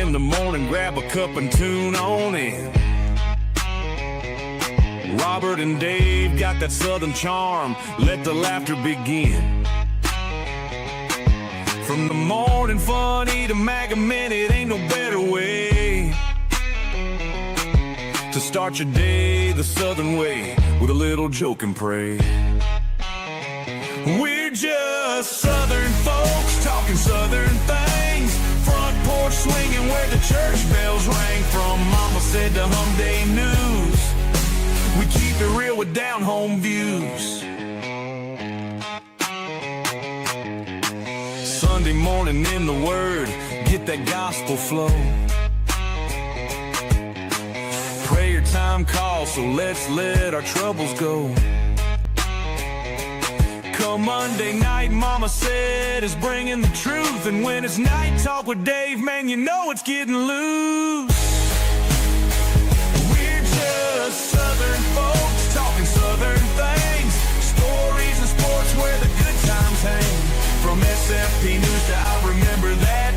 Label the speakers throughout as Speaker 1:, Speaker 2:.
Speaker 1: in the morning, grab a cup and tune on in. Robert and Dave got that southern charm, let the laughter begin. From the morning funny to Maga Minute, ain't no better way to start your day the southern way, with a little joke and pray. We're just southern folks, talking southern things. Front porch swinging where the church bells rang. From Mama Said to Hum Day News, we keep it real with down-home views. Sunday morning in the Word, get that gospel flow. Prayer time calls, so let's let our troubles go. Come Monday night, Mama Said is bringing the truth. And when it's night talk with Dave, man, you know it's getting loose. We're just southern folks, talking southern things. Stories and sports where the good times hang. From SFP News to I Remember That,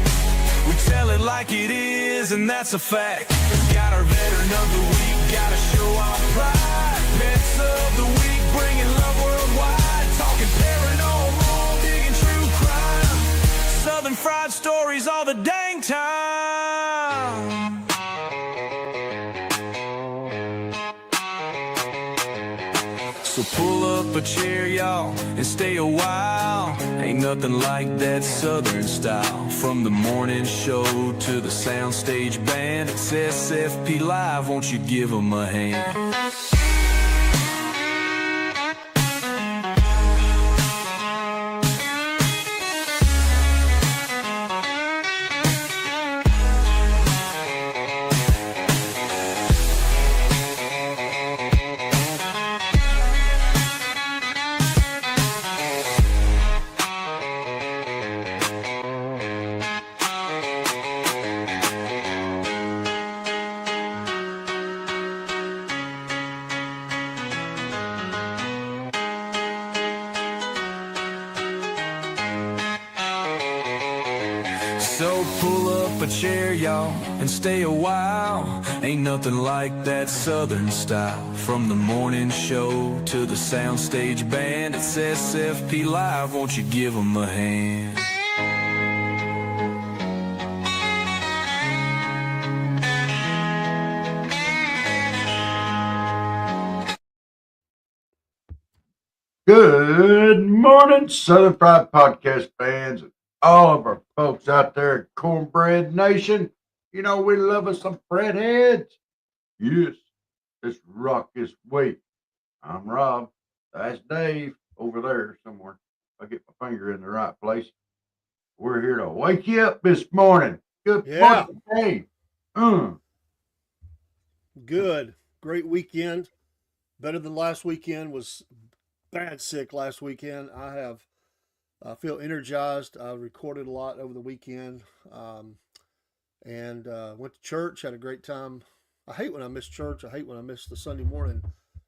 Speaker 1: we tell it like it is, and that's a fact. Got our veteran of the week, gotta show our pride. Pets of the week, bringing love worldwide. Talking paranormal, digging true crime. Southern fried stories all the dang time. So pull up a chair, y'all, and stay a while. Ain't nothing like that southern style. From the morning show to the soundstage band, it's SFP Live, won't you give them a hand? So pull up a chair, y'all, and stay a while. Ain't nothing like that southern style. From the morning show to the soundstage band, it's SFP Live, won't you give them a hand?
Speaker 2: Good morning, Southern Fried Podcast fans, and all of our folks out there in Cornbread Nation. You know, we love us some bread heads. Yes, let's rock this week. I'm Rob. That's Dave over there somewhere. If I get my finger in the right place. We're here to wake you up this morning. Good morning, Dave.
Speaker 3: Good. Great weekend. Better than last weekend. Was bad sick last weekend. I feel energized. I recorded a lot over the weekend, and went to church. Had a great time. I hate when I miss church. I hate when I miss the Sunday morning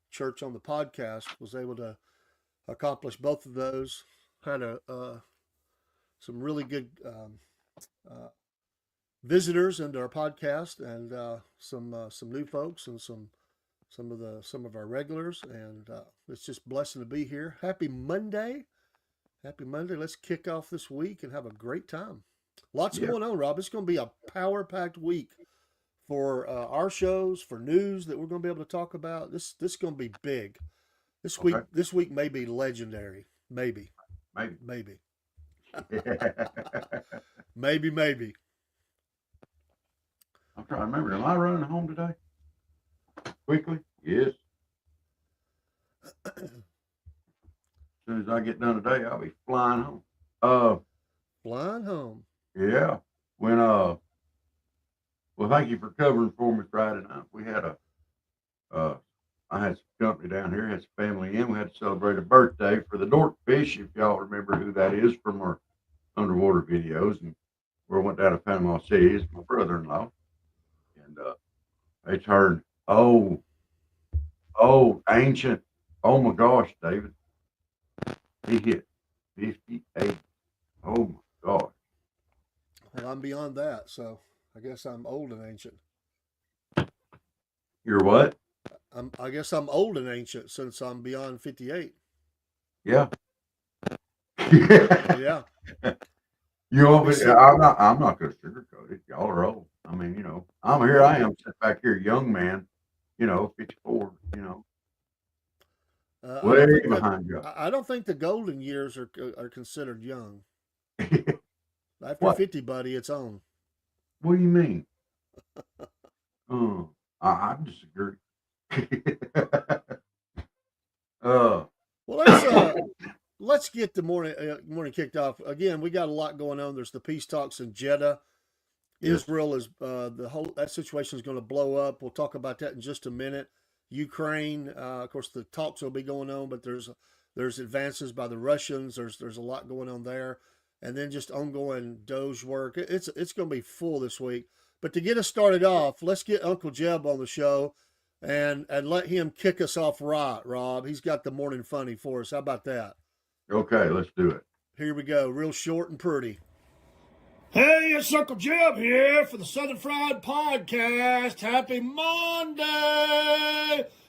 Speaker 3: church on the podcast. Was able to accomplish both of those. Had some really good visitors into our podcast, and some new folks, and some of our regulars, and it's just a blessing to be here. Happy Monday. Let's kick off this week and have a great time. Lots going on, Rob. It's going to be a power-packed week for our shows, for news that we're going to be able to talk about. This is going to be big. This week may be legendary. Maybe. Maybe.
Speaker 2: I'm trying to remember. Am I running home today? Quickly? Yes. As soon as I get done today, I'll be flying home.
Speaker 3: Flying home.
Speaker 2: Yeah. When well, thank you for covering for me Friday night. We had I had some company down here, had some family in. We had to celebrate a birthday for the Dorkfish, if y'all remember who that is from our underwater videos. And we went down to Panama City. It's my brother-in-law. And they turned old, ancient. Oh my gosh, David. He hit 58. Oh my gosh.
Speaker 3: Well, I'm beyond that, so I guess I'm old and ancient.
Speaker 2: You're what?
Speaker 3: I guess I'm old and ancient since I'm beyond 58.
Speaker 2: Yeah.
Speaker 3: Yeah.
Speaker 2: You
Speaker 3: I'll
Speaker 2: want
Speaker 3: be
Speaker 2: me?
Speaker 3: sick.
Speaker 2: I'm not going to sugarcoat it. Y'all are old. I mean, here I am, sitting back here, young man. 54.
Speaker 3: I
Speaker 2: Way
Speaker 3: don't think that
Speaker 2: behind you.
Speaker 3: I don't think the golden years are considered young. After
Speaker 2: What?
Speaker 3: 50, buddy, it's on.
Speaker 2: What do you mean? I disagree. uh,
Speaker 3: Well, let's get the morning kicked off. Again, we got a lot going on. There's the peace talks in Jeddah.
Speaker 2: yes.
Speaker 3: Israel is that situation is going to blow up. We'll talk about that in just a minute. Ukraine, of course, the talks will be going on, but there's advances by the Russians. There's a lot going on there, and then just ongoing Doge work. It's going to be full this week. But to get us started off, let's get Uncle Jeb on the show, and let him kick us off right, Rob. He's got the morning funny for us. How about that?
Speaker 2: Okay, let's do it.
Speaker 3: Here we go, real short and pretty.
Speaker 4: Hey, it's Uncle Jeb here for the Southern Fried Podcast. Happy Monday!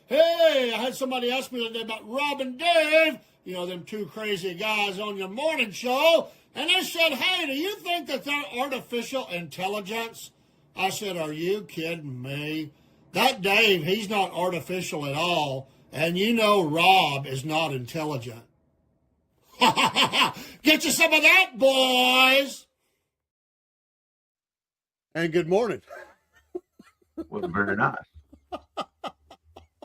Speaker 4: Hey, I had somebody ask me today about Rob and Dave, them two crazy guys on your morning show, and they said, hey, do you think that they're artificial intelligence? I said, are you kidding me? That Dave, he's not artificial at all, and Rob is not intelligent. Get you some of that, boys!
Speaker 3: And good morning.
Speaker 2: Wasn't very nice.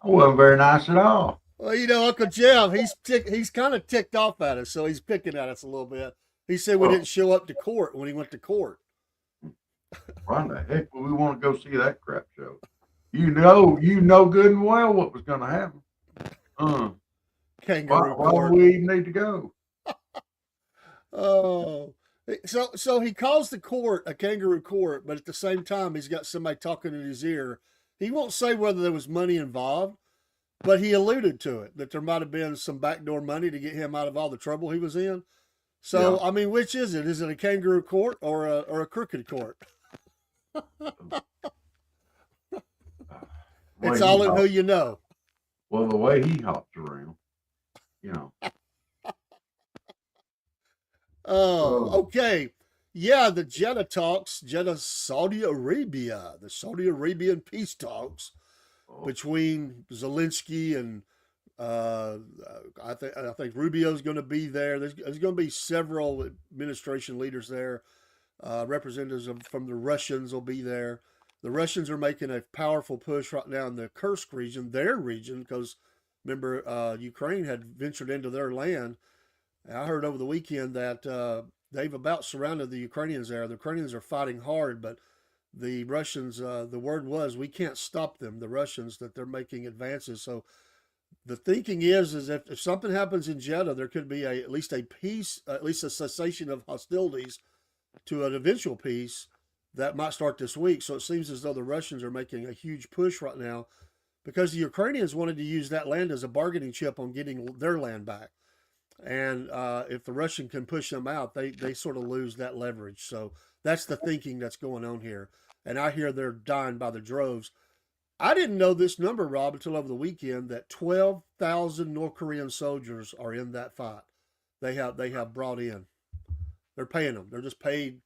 Speaker 2: Wasn't very nice at all.
Speaker 3: Well, Uncle Jeb, he's kind of ticked off at us, so he's picking at us a little bit. He said we didn't show up to court when he went to court.
Speaker 2: Why the heck would we want to go see that crap show? You know good and well what was going to happen.
Speaker 3: Kangaroo
Speaker 2: why
Speaker 3: court.
Speaker 2: do we even need to go?
Speaker 3: Oh, so he calls the court a kangaroo court, but at the same time, he's got somebody talking in his ear. He won't say whether there was money involved, but he alluded to it, that there might have been some backdoor money to get him out of all the trouble he was in. So, yeah. I mean, which is it? Is it a kangaroo court or a crooked court? It's all in who you know.
Speaker 2: Well, the way he hops around,
Speaker 3: Oh, okay. Yeah, the Jeddah talks, Saudi Arabia, the Saudi Arabian peace talks between Zelensky and I think Rubio's going to be there. There's going to be several administration leaders there. Representatives from the Russians will be there. The Russians are making a powerful push right now in the Kursk region, their region, because remember, Ukraine had ventured into their land. I heard over the weekend that they've about surrounded the Ukrainians there. The Ukrainians are fighting hard, but the Russians, the word was, we can't stop them, the Russians, that they're making advances. So the thinking is if something happens in Jeddah, there could be at least a peace, at least a cessation of hostilities to an eventual peace that might start this week. So it seems as though the Russians are making a huge push right now because the Ukrainians wanted to use that land as a bargaining chip on getting their land back. And if the Russian can push them out, they sort of lose that leverage. So that's the thinking that's going on here. And I hear they're dying by the droves. I didn't know this number, Rob, until over the weekend, that 12,000 North Korean soldiers are in that fight. They have brought in. They're paying them. They're just paid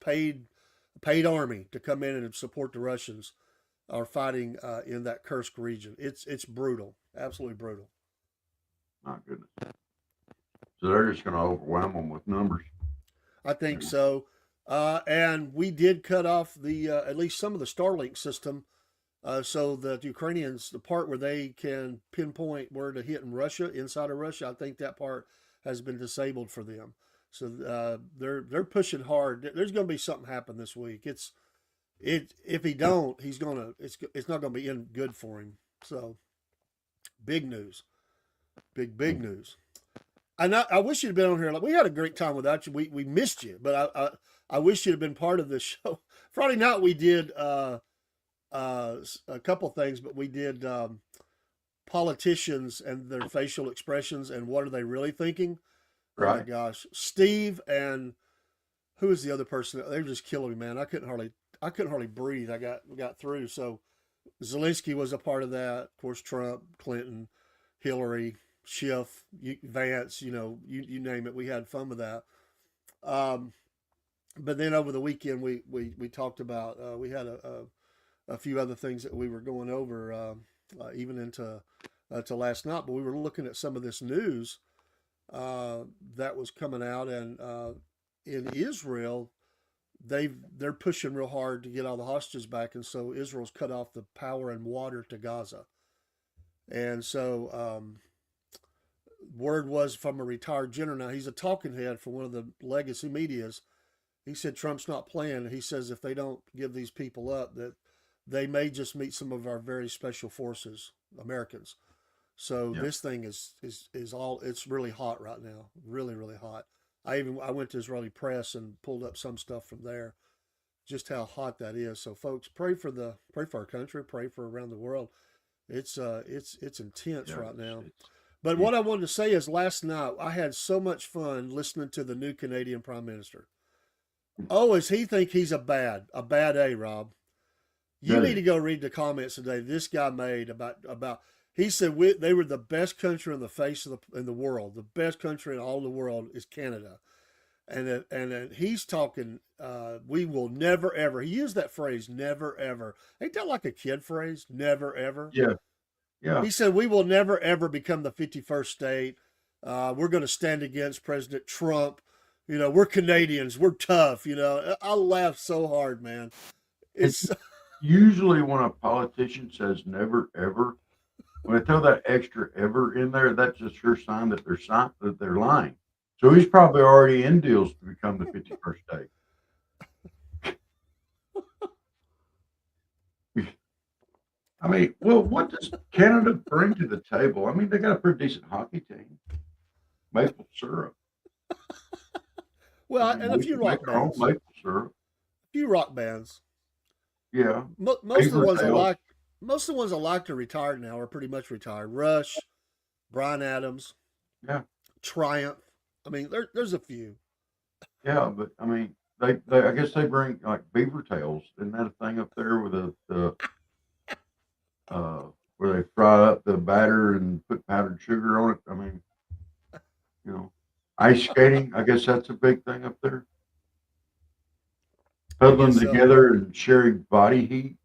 Speaker 3: army to come in and support the Russians are fighting in that Kursk region. It's brutal, absolutely brutal.
Speaker 2: My goodness. So they're just going to overwhelm them with numbers.
Speaker 3: I think so. And we did cut off the at least some of the Starlink system, so that the Ukrainians, the part where they can pinpoint where to hit in Russia, inside of Russia, I think that part has been disabled for them. So they're pushing hard. There's going to be something happen this week. If he don't, it's not going to be in good for him. So big news, big news. And I wish you'd been on here. Like, we had a great time without you. We missed you, but I wish you'd have been part of this show. Friday night we did a couple things, but we did politicians and their facial expressions and what are they really thinking.
Speaker 2: Right.
Speaker 3: Oh my gosh, Steve and who is the other person? They were just killing me, man. I couldn't hardly breathe. I got through. So Zelensky was a part of that. Of course, Trump, Clinton, Hillary, Schiff, Vance. You name it. We had fun with that. But then over the weekend, we talked about. We had a few other things that we were going over, even into to last night. But we were looking at some of this news that was coming out, and in Israel, they're pushing real hard to get all the hostages back, and so Israel's cut off the power and water to Gaza. And so word was from a retired general. Now he's a talking head for one of the legacy medias. He said Trump's not playing. He says if they don't give these people up, that they may just meet some of our very special forces, Americans. So this thing is all, it's really hot right now, really, really hot. I went to Israeli press and pulled up some stuff from there, just how hot that is. So folks, pray for our country, pray for around the world. It's intense right now. But what I wanted to say is last night I had so much fun listening to the new Canadian Prime Minister. Oh, does he think he's a bad A, Rob? You need to go read the comments today this guy made about he said they were the best country on the face of in the world. The best country in all the world is Canada. And he's talking, we will never, ever. He used that phrase, never, ever. Ain't that like a kid phrase? Never, ever.
Speaker 2: Yeah. Yeah.
Speaker 3: He said, we will never, ever become the 51st state. We're going to stand against President Trump. We're Canadians. We're tough. I laughed so hard, man. It's
Speaker 2: usually when a politician says never, ever, when they throw that extra ever in there, that's a sure sign that they're lying. So he's probably already in deals to become the 51st state. I mean, well, what does Canada bring to the table? I mean, they got a pretty decent hockey team, maple syrup.
Speaker 3: Well, and a few rock bands.
Speaker 2: Maple syrup.
Speaker 3: A few rock bands.
Speaker 2: Yeah.
Speaker 3: Most of the ones I like to retire now are pretty much retired. Rush, Bryan Adams.
Speaker 2: Yeah.
Speaker 3: Triumph. I mean, there's a few.
Speaker 2: Yeah, but I mean, they I guess they bring like beaver tails. Isn't that a thing up there with the where they fry up the batter and put powdered sugar on it? I mean, ice skating. I guess that's a big thing up there. Huddling together and sharing body heat.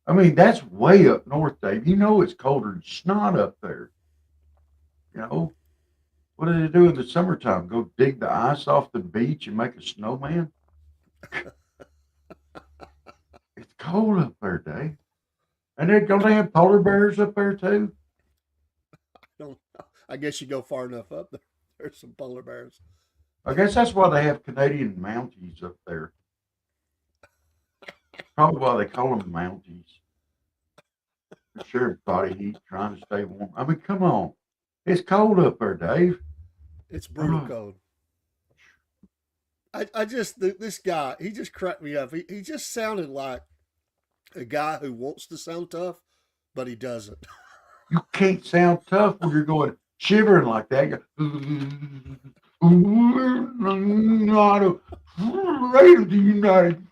Speaker 2: I mean, that's way up north, Dave. It's colder than snot up there. What do they do in the summertime? Go dig the ice off the beach and make a snowman? It's cold up there, Dave. And don't they have polar bears up there too?
Speaker 3: I guess you go far enough up there. There's some polar bears.
Speaker 2: I guess that's why they have Canadian Mounties up there. Probably why they call them Mounties. Sharing body heat, trying to stay warm. I mean, come on. It's cold up there, Dave.
Speaker 3: It's brutal cold. This guy, he just cracked me up. He just sounded like a guy who wants to sound tough, but he doesn't.
Speaker 2: You can't sound tough when you're going shivering like that. You're not afraid of the United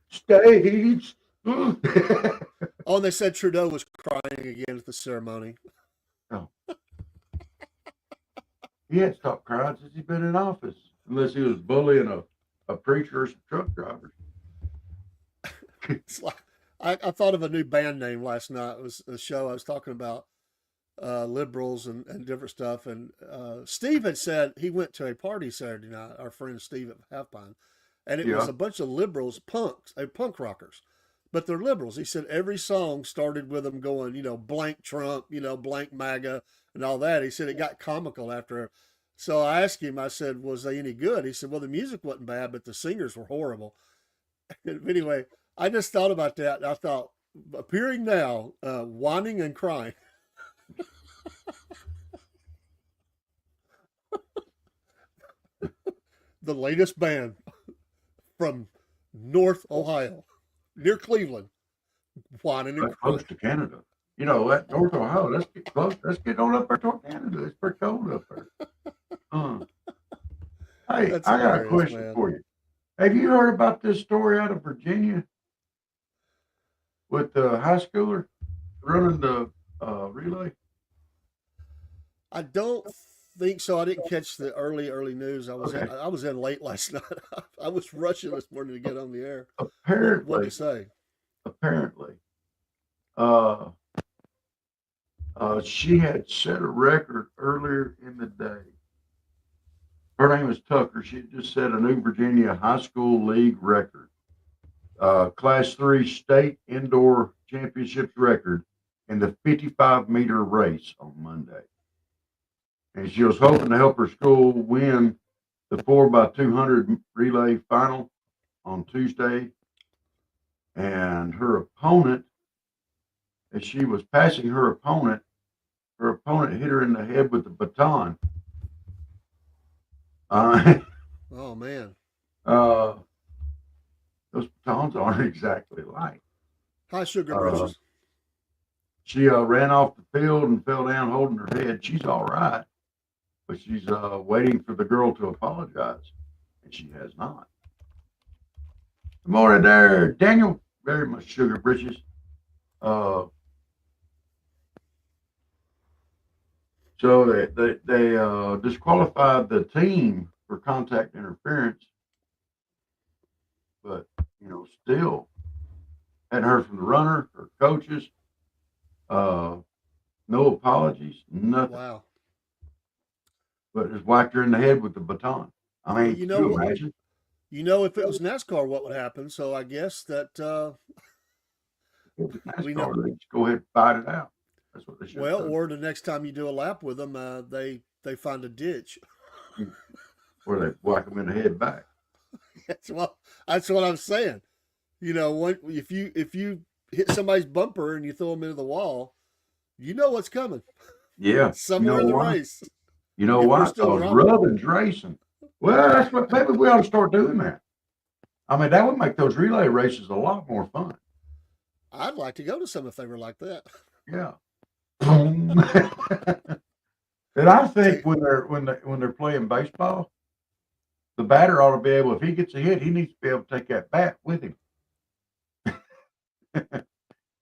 Speaker 2: States.
Speaker 3: Oh, and they said Trudeau was crying again at the ceremony.
Speaker 2: Oh. He hadn't stopped crying since he's been in office, unless he was bullying a preacher or some truck drivers.
Speaker 3: It's like I thought of a new band name last night. It was a show I was talking about liberals and different stuff. And Steve had said he went to a party Saturday night, our friend Steve at Half Pine, and it was a bunch of liberals, punk rockers. But they're liberals. He said every song started with them going, blank Trump, blank MAGA and all that. He said it got comical after. So I asked him, I said, was they any good? He said, well, the music wasn't bad, but the singers were horrible. Anyway, I just thought about that. I thought, appearing now, whining and crying. The latest band from North Ohio. Near Cleveland, whining and
Speaker 2: close to Canada. That North Ohio, let's get close. Let's get on up there toward Canada. It's pretty cold up there. Hey, I got a question for you. Have you heard about this story out of Virginia? with the high schooler running the relay?
Speaker 3: I don't think so. I didn't catch the early news.
Speaker 2: Okay.
Speaker 3: I was in late last night. I was rushing this morning to get on the air. What did
Speaker 2: Apparently,
Speaker 3: it say?
Speaker 2: apparently, uh, she had set a record earlier in the day. Her name is Tucker. She just set a new Virginia high school league record, Class 3 state indoor championships record in the 55-meter race on Monday. And she was hoping to help her school win the 4x200 relay final on Tuesday. And her opponent, as she was passing her opponent hit her in the head with the baton.
Speaker 3: Oh man.
Speaker 2: Those batons aren't exactly light.
Speaker 3: Hi, Sugar
Speaker 2: Uh,
Speaker 3: Britches.
Speaker 2: She ran off the field and fell down holding her head. She's all right, but she's waiting for the girl to apologize, and she has not. Good morning there, Daniel. Very much Sugar Britches. So they disqualified the team for contact interference, but still hadn't heard from the runner or coaches. No apologies, nothing.
Speaker 3: Wow.
Speaker 2: But just whacked her in the head with the baton. I mean,
Speaker 3: You
Speaker 2: can
Speaker 3: know
Speaker 2: you
Speaker 3: what?
Speaker 2: imagine?
Speaker 3: If it was NASCAR, what would happen? So I guess that
Speaker 2: If it's
Speaker 3: we know.
Speaker 2: NASCAR, they just go ahead and fight it out. That's what they should
Speaker 3: Well,
Speaker 2: have done.
Speaker 3: or the next time you do a lap with them, they find a ditch.
Speaker 2: Or they whack them in the head back.
Speaker 3: That's what I'm saying. If you hit somebody's bumper and you throw them into the wall, you know what's coming.
Speaker 2: Yeah.
Speaker 3: Somewhere in the
Speaker 2: why?
Speaker 3: race.
Speaker 2: You know
Speaker 3: If
Speaker 2: why?
Speaker 3: they're still
Speaker 2: Because
Speaker 3: running.
Speaker 2: rubbing's racing. Well, that's what maybe we ought to start doing that. I mean, that would make those relay races a lot more fun.
Speaker 3: I'd like to go to some if they were like that.
Speaker 2: Yeah. And I think when they're playing baseball, the batter ought to be able, if he gets a hit, he needs to be able to take that bat with him.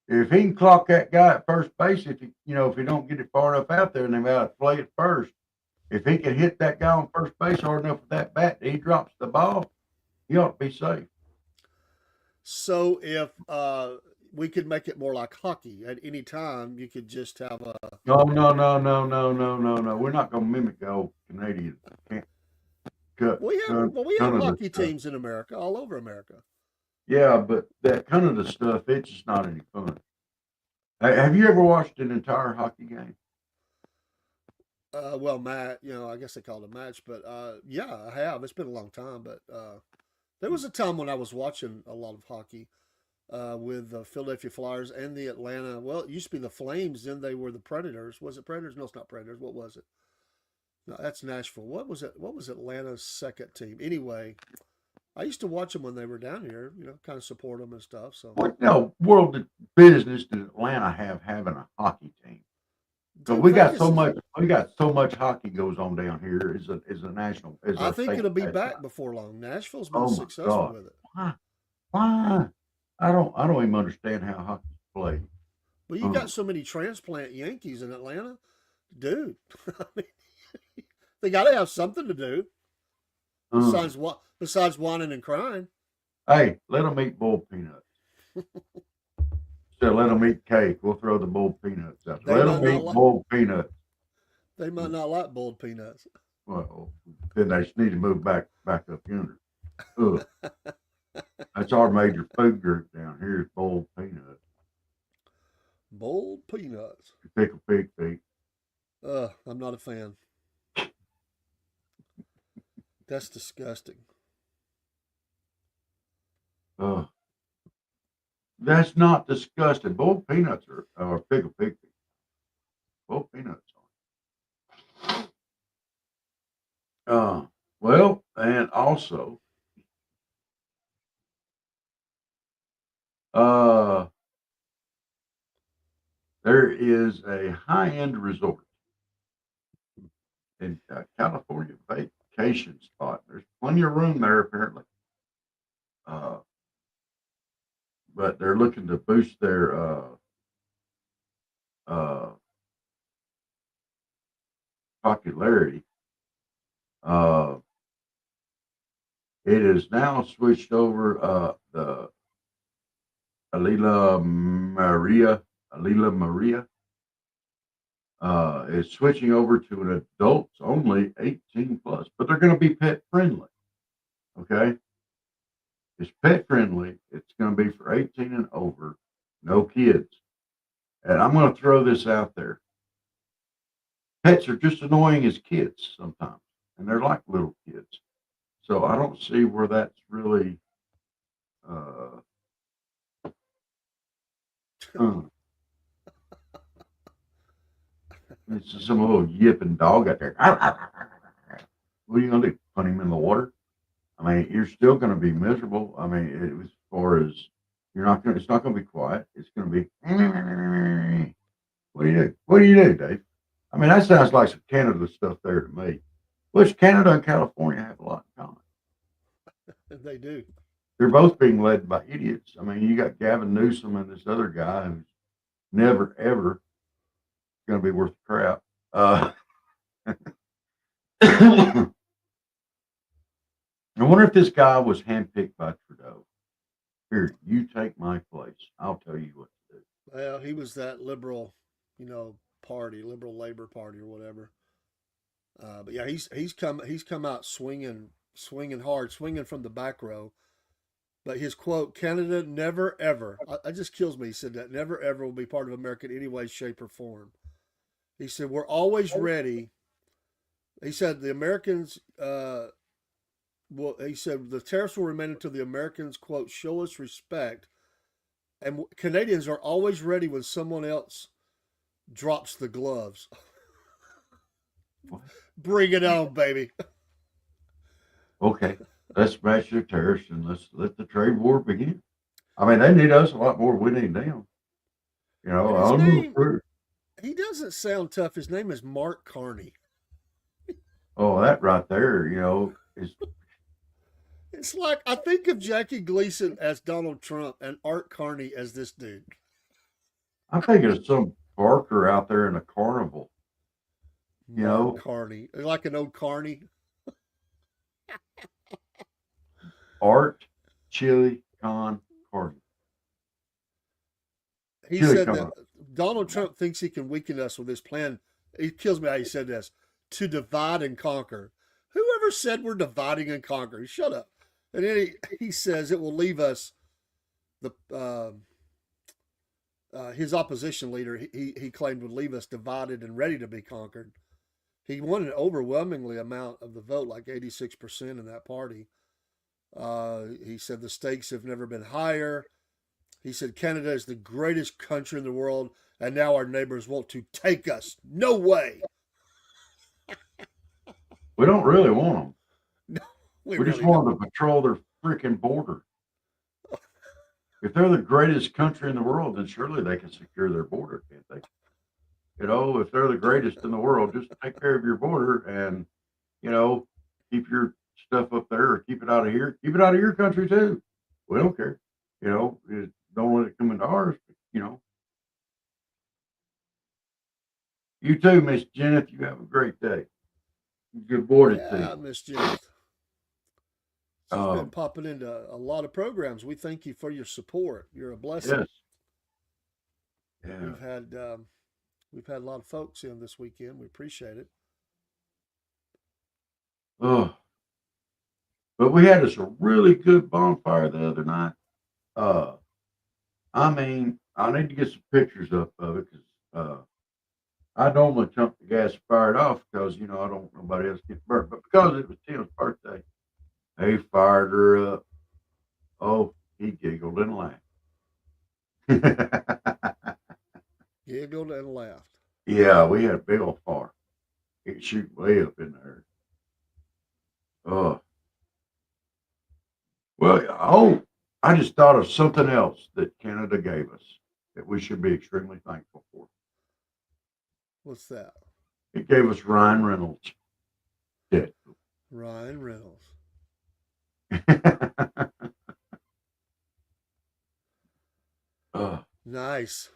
Speaker 2: If he can clock that guy at first base, if he don't get it far enough out there and they got to play it first, if he can hit that guy on first base hard enough with that bat, he drops the ball, he ought to be safe.
Speaker 3: So if we could make it more like hockey, at any time you could just have a.
Speaker 2: No. We're not going to mimic the old Canadian. Can't cut.
Speaker 3: We have hockey teams in America, all over America.
Speaker 2: Yeah, but that kind of the stuff, it's just not any fun. Have you ever watched an entire hockey game?
Speaker 3: Well, Matt, I guess they call it a match, but yeah, I have. It's been a long time, but there was a time when I was watching a lot of hockey with the Philadelphia Flyers and the Atlanta. Well, it used to be the Flames, then they were the Predators. Was it Predators? No, it's not Predators. What was it? No, that's Nashville. What was it? What was Atlanta's second team? Anyway, I used to watch them when they were down here. Kind of support them and stuff. So
Speaker 2: What world of business did Atlanta have having a hockey team? So
Speaker 3: Dude,
Speaker 2: we got
Speaker 3: Vegas
Speaker 2: so much hockey goes on down here as a national.
Speaker 3: I think it'll be back before long. Nashville's been
Speaker 2: Oh my
Speaker 3: successful
Speaker 2: God.
Speaker 3: with it.
Speaker 2: Why? I don't even understand how hockey's played.
Speaker 3: But you got so many transplant Yankees in Atlanta, dude. I mean, they got to have something to do besides whining and crying.
Speaker 2: Hey, let them eat boiled peanuts. So let them eat cake. We'll throw the boiled peanuts out. Let them eat boiled peanuts.
Speaker 3: They might not like boiled peanuts.
Speaker 2: Well, then they just need to move back up yonder. Ugh. That's our major food group down here is boiled peanuts.
Speaker 3: Boiled peanuts.
Speaker 2: Pickle pig feet.
Speaker 3: I'm not a fan. That's disgusting.
Speaker 2: That's not disgusting. Boiled peanuts are pickle pig feet. Boiled peanuts are. Well, and also, there is a high-end resort in California vacation spot. There's plenty of room there, apparently. but they're looking to boost their uh, popularity. Uh, it is now switched over. The Alila Maria is switching over to an adults only 18 plus, but they're going to be pet friendly. Okay, it's pet friendly. It's going to be for 18 and over, no kids. And I'm going to throw this out there. Pets are just annoying as kids sometimes, and they're like little kids. So I don't see where that's really. Uh, uh, it's just some little yipping dog out there. What are you going to do? Put him in the water? I mean, you're still going to be miserable. I mean, it was as far as you're not going. It's not going to be quiet. It's going to be. What do you do? What do you do, Dave? I mean, that sounds like some Canada stuff there to me. Which Canada and California have a lot in common.
Speaker 3: They do.
Speaker 2: They're both being led by idiots. I mean, you got Gavin Newsom and this other guy who's never ever going to be worth the crap. I wonder if this guy was handpicked by Trudeau. Here, you take my place. I'll tell you what to do.
Speaker 3: Well, he was that liberal, party, liberal Labor Party or whatever. But yeah, he's come out swinging hard, swinging from the back row. But his quote, Canada never ever, it just kills me. He said that never ever will be part of America in any way, shape, or form. He said, we're always ready. He said the Americans, he said the tariffs will remain until the Americans, quote, show us respect. And Canadians are always ready when someone else drops the gloves. Bring it on, baby.
Speaker 2: Okay, let's smash their tariffs and let's let the trade war begin. I mean, they need us a lot more than we need them.
Speaker 3: And his
Speaker 2: I'll move
Speaker 3: name,
Speaker 2: through.
Speaker 3: he doesn't sound tough. His name is Mark Carney.
Speaker 2: Oh, that right there, is
Speaker 3: It's like I think of Jackie Gleason as Donald Trump and Art Carney as this dude.
Speaker 2: I'm thinking of some barker out there in a carnival.
Speaker 3: Mark Carney, like an old Carney.
Speaker 2: Art Chili Con Carney.
Speaker 3: He said that Donald Trump thinks he can weaken us with his plan. It kills me how he said this, to divide and conquer. Whoever said we're dividing and conquering? Shut up. And then he says it will leave us, his opposition leader, he claimed would leave us divided and ready to be conquered. He won an overwhelmingly amount of the vote, like 86% in that party. He said the stakes have never been higher. He said Canada is the greatest country in the world, and now our neighbors want to take us. No way.
Speaker 2: We don't really want them.
Speaker 3: No,
Speaker 2: we
Speaker 3: really
Speaker 2: just want them to patrol their freaking border. If they're the greatest country in the world, then surely they can secure their border, can't they? If they're the greatest in the world, just take care of your border and, keep your stuff up there or keep it out of here. Keep it out of your country too. We don't care. Don't let it come into ours. You too, Miss Jennifer. You have a great day. Good morning to
Speaker 3: Yeah,
Speaker 2: you.
Speaker 3: Miss Judith. She's been popping into a lot of programs. We thank you for your support. You're a blessing.
Speaker 2: Yes. Yeah.
Speaker 3: We've had a lot of folks in this weekend. We appreciate it.
Speaker 2: Oh, but we had us a really good bonfire the other night. I mean, I need to get some pictures up of it because I normally jump the gas fired off because I don't want nobody else get burnt. But because it was Tim's birthday, they fired her up. Oh, he giggled and laughed.
Speaker 3: Giggled and laughed.
Speaker 2: Yeah, we had a big old fire. It shoot way up in there. Oh. Well, I just thought of something else that Canada gave us that we should be extremely thankful for.
Speaker 3: What's that?
Speaker 2: It gave us Ryan Reynolds. Yeah.
Speaker 3: Ryan Reynolds. Nice.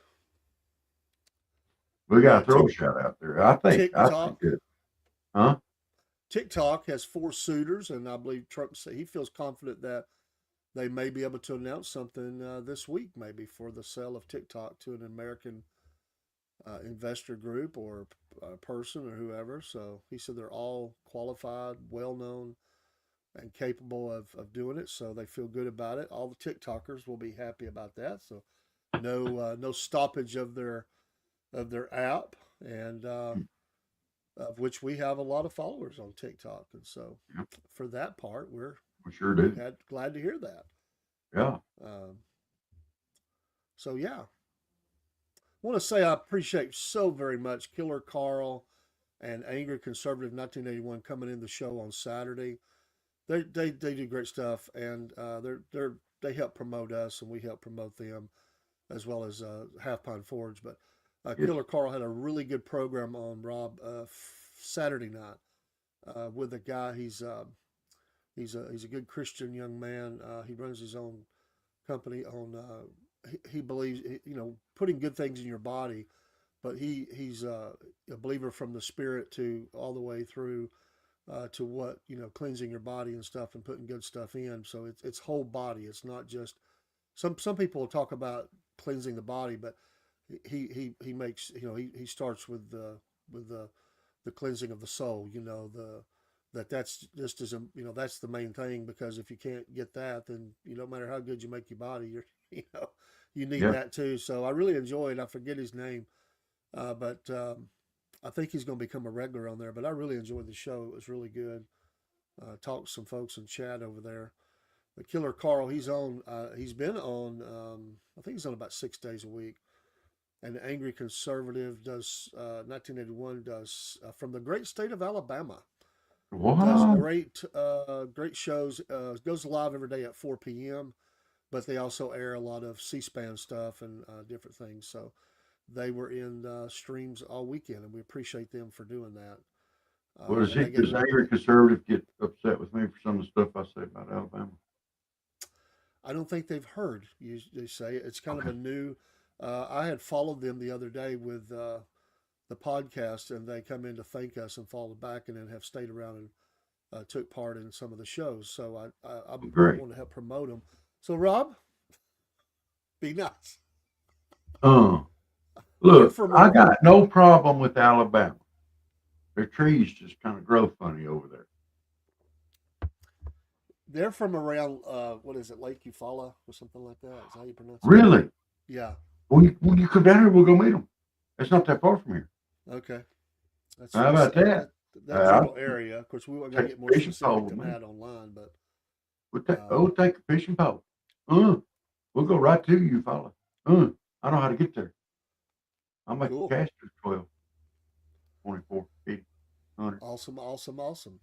Speaker 2: We got to throw a
Speaker 3: Tick,
Speaker 2: shout out there. I think
Speaker 3: TikTok.
Speaker 2: it. Huh?
Speaker 3: TikTok has 4 suitors, and I believe Trump said he feels confident that they may be able to announce something this week, maybe for the sale of TikTok to an American investor group or person or whoever. So he said they're all qualified, well known, and capable of doing it. So they feel good about it. All the TikTokers will be happy about that. So no stoppage of their app, and of which we have a lot of followers on TikTok. And so
Speaker 2: Yeah,
Speaker 3: for that part, we're
Speaker 2: we sure do.
Speaker 3: glad to hear that.
Speaker 2: Yeah.
Speaker 3: Um, so yeah, I want to say I appreciate so very much Killer Carl and Angry Conservative 1981 coming in the show on Saturday. They do great stuff, and they help promote us, and we help promote them, as well as Half Pine Forge. But
Speaker 2: Yes.
Speaker 3: Killer Carl had a really good program on Rob Saturday night with a guy. He's a good Christian young man. He runs his own company on. He believes, putting good things in your body, but he's a believer from the spirit to all the way through to what, cleansing your body and stuff and putting good stuff in. So it's whole body. It's not just some people talk about cleansing the body, but he makes, he starts with the cleansing of the soul. That's just as that's the main thing, because if you can't get that, then no matter how good you make your body, you're you need
Speaker 2: Yeah.
Speaker 3: that too. So I really enjoyed. I forget his name, but I think he's going to become a regular on there. But I really enjoyed the show. It was really good. Talked to some folks in chat over there. The Killer Carl, he's on. He's been on. I think he's on about 6 days a week. And the Angry Conservative does 1981 does from the great state of Alabama. Does
Speaker 2: Wow.
Speaker 3: great shows. Goes live every day at 4 p.m. But they also air a lot of C-SPAN stuff and different things. So they were in streams all weekend, and we appreciate them for doing that.
Speaker 2: Well,
Speaker 3: And they get
Speaker 2: does angry conservative get upset with me for some of the stuff I say about Alabama?
Speaker 3: I don't think they've heard you say it. It's kind of
Speaker 2: Okay.
Speaker 3: a new. I had followed them the other day with the podcast, and they come in to thank us and followed back, and then have stayed around and took part in some of the shows. So I
Speaker 2: Great.
Speaker 3: want to help promote them. So Rob, be nice.
Speaker 2: Uh,
Speaker 3: They're
Speaker 2: Look,
Speaker 3: from
Speaker 2: I got no problem with Alabama. Their trees just kind of grow funny over there.
Speaker 3: they're from around what is it, Lake Eufaula or something like that? Is that how you pronounce it?
Speaker 2: Really?
Speaker 3: Yeah.
Speaker 2: When you come down here, we'll go meet them. It's not that far from here.
Speaker 3: Okay. That's
Speaker 2: How about that?
Speaker 3: that general area. Of course, we weren't going to
Speaker 2: Take
Speaker 3: get
Speaker 2: a
Speaker 3: more
Speaker 2: fishing
Speaker 3: specific
Speaker 2: pole,
Speaker 3: than
Speaker 2: man.
Speaker 3: that online, but
Speaker 2: We'll take a fishing pole. We'll go right to you, fella. I know how to get there. I'll make
Speaker 3: cool.
Speaker 2: a cast of 12, 24, 50, 100.
Speaker 3: Awesome.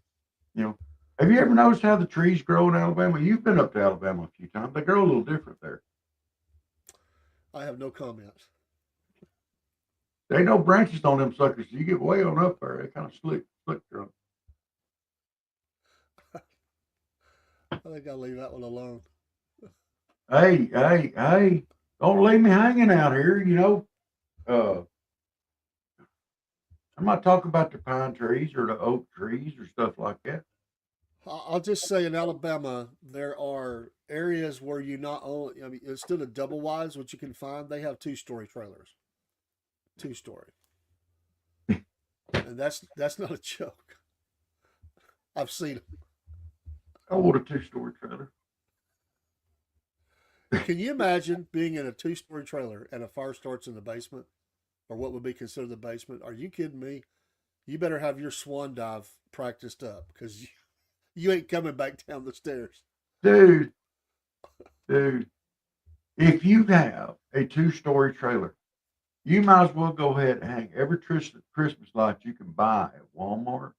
Speaker 2: Have you ever noticed how the trees grow in Alabama? You've been up to Alabama a few times. They grow a little different there.
Speaker 3: I have no comment.
Speaker 2: There ain't no branches on them suckers. You get way on up there, they kind of slick through.
Speaker 3: I think I'll leave that one alone.
Speaker 2: Hey! Don't leave me hanging out here. I'm not talking about the pine trees or the oak trees or stuff like that.
Speaker 3: I'll just say in Alabama, there are areas where you not only, instead of double wides, which you can find, they have 2-story trailers. 2-story. And that's not a joke. I've seen them.
Speaker 2: I want a 2-story trailer.
Speaker 3: Can you imagine being in a 2-story trailer and a fire starts in the basement, or what would be considered the basement? Are you kidding me? You better have your swan dive practiced up, because you ain't coming back down the stairs.
Speaker 2: Dude, if you have a 2-story trailer, you might as well go ahead and hang every Christmas light you can buy at Walmart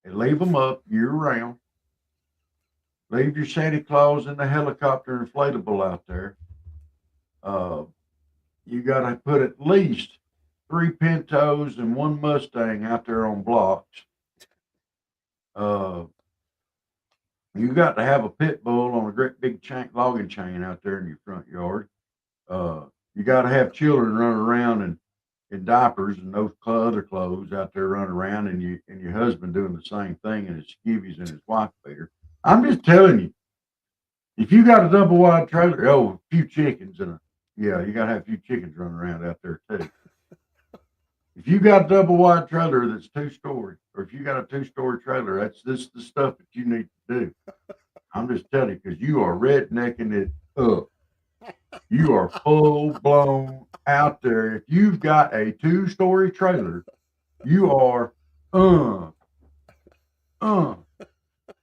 Speaker 2: and leave them up year round. Leave your Santa Claus and the helicopter inflatable out there. You got to put at least 3 Pintos and 1 Mustang out there on blocks. You got to have a pit bull on a great big logging chain out there in your front yard. You got to have children running around in diapers and those other clothes out there running around, and your husband doing the same thing in his skivvies and his wife beater. I'm just telling you, if you got a double wide trailer, a few chickens you got to have a few chickens running around out there too. If you got a double wide trailer that's 2-story, or if you got a 2-story trailer, that's the stuff that you need to do. I'm just telling you, because you are rednecking it up. You are full blown out there. If you've got a 2-story trailer, you are,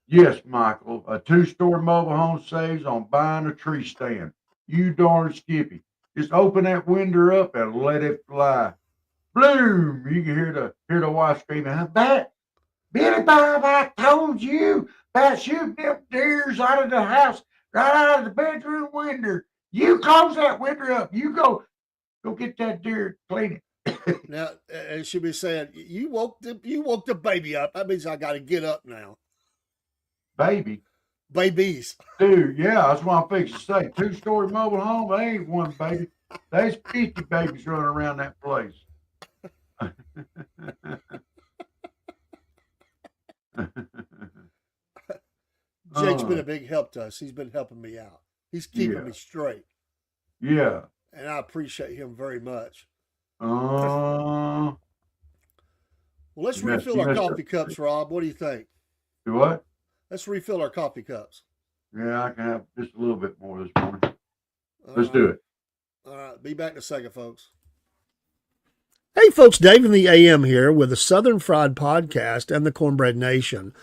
Speaker 2: yes, Michael, a 2-story mobile home saves on buying a tree stand. You darn Skippy. Just open that window up and let it fly. Bloom! You can hear the wife screaming, Billy Bob, I told you about shooting them deers out of the house, right out of the bedroom window. You close that window up. You go get that deer, clean it.
Speaker 3: Now, and she'll be saying, you woke the baby up. That means I got to get up now.
Speaker 2: Baby.
Speaker 3: Babies.
Speaker 2: Dude, yeah, that's what I'm fixing to say. 2-story mobile home, they ain't one baby. There's 50 babies running around that place.
Speaker 3: Jake's been a big help to us. He's been helping me out. He's keeping me straight.
Speaker 2: Yeah.
Speaker 3: And I appreciate him very much.
Speaker 2: Well,
Speaker 3: let's refill our coffee cups, Rob. What do you think?
Speaker 2: Do what?
Speaker 3: Let's refill our coffee cups.
Speaker 2: Yeah, I can have just a little bit more this morning. Let's do it.
Speaker 3: All right. Be back in a second, folks. Hey, folks. Dave in the AM here with the Southern Fried Podcast and the Cornbread Nation.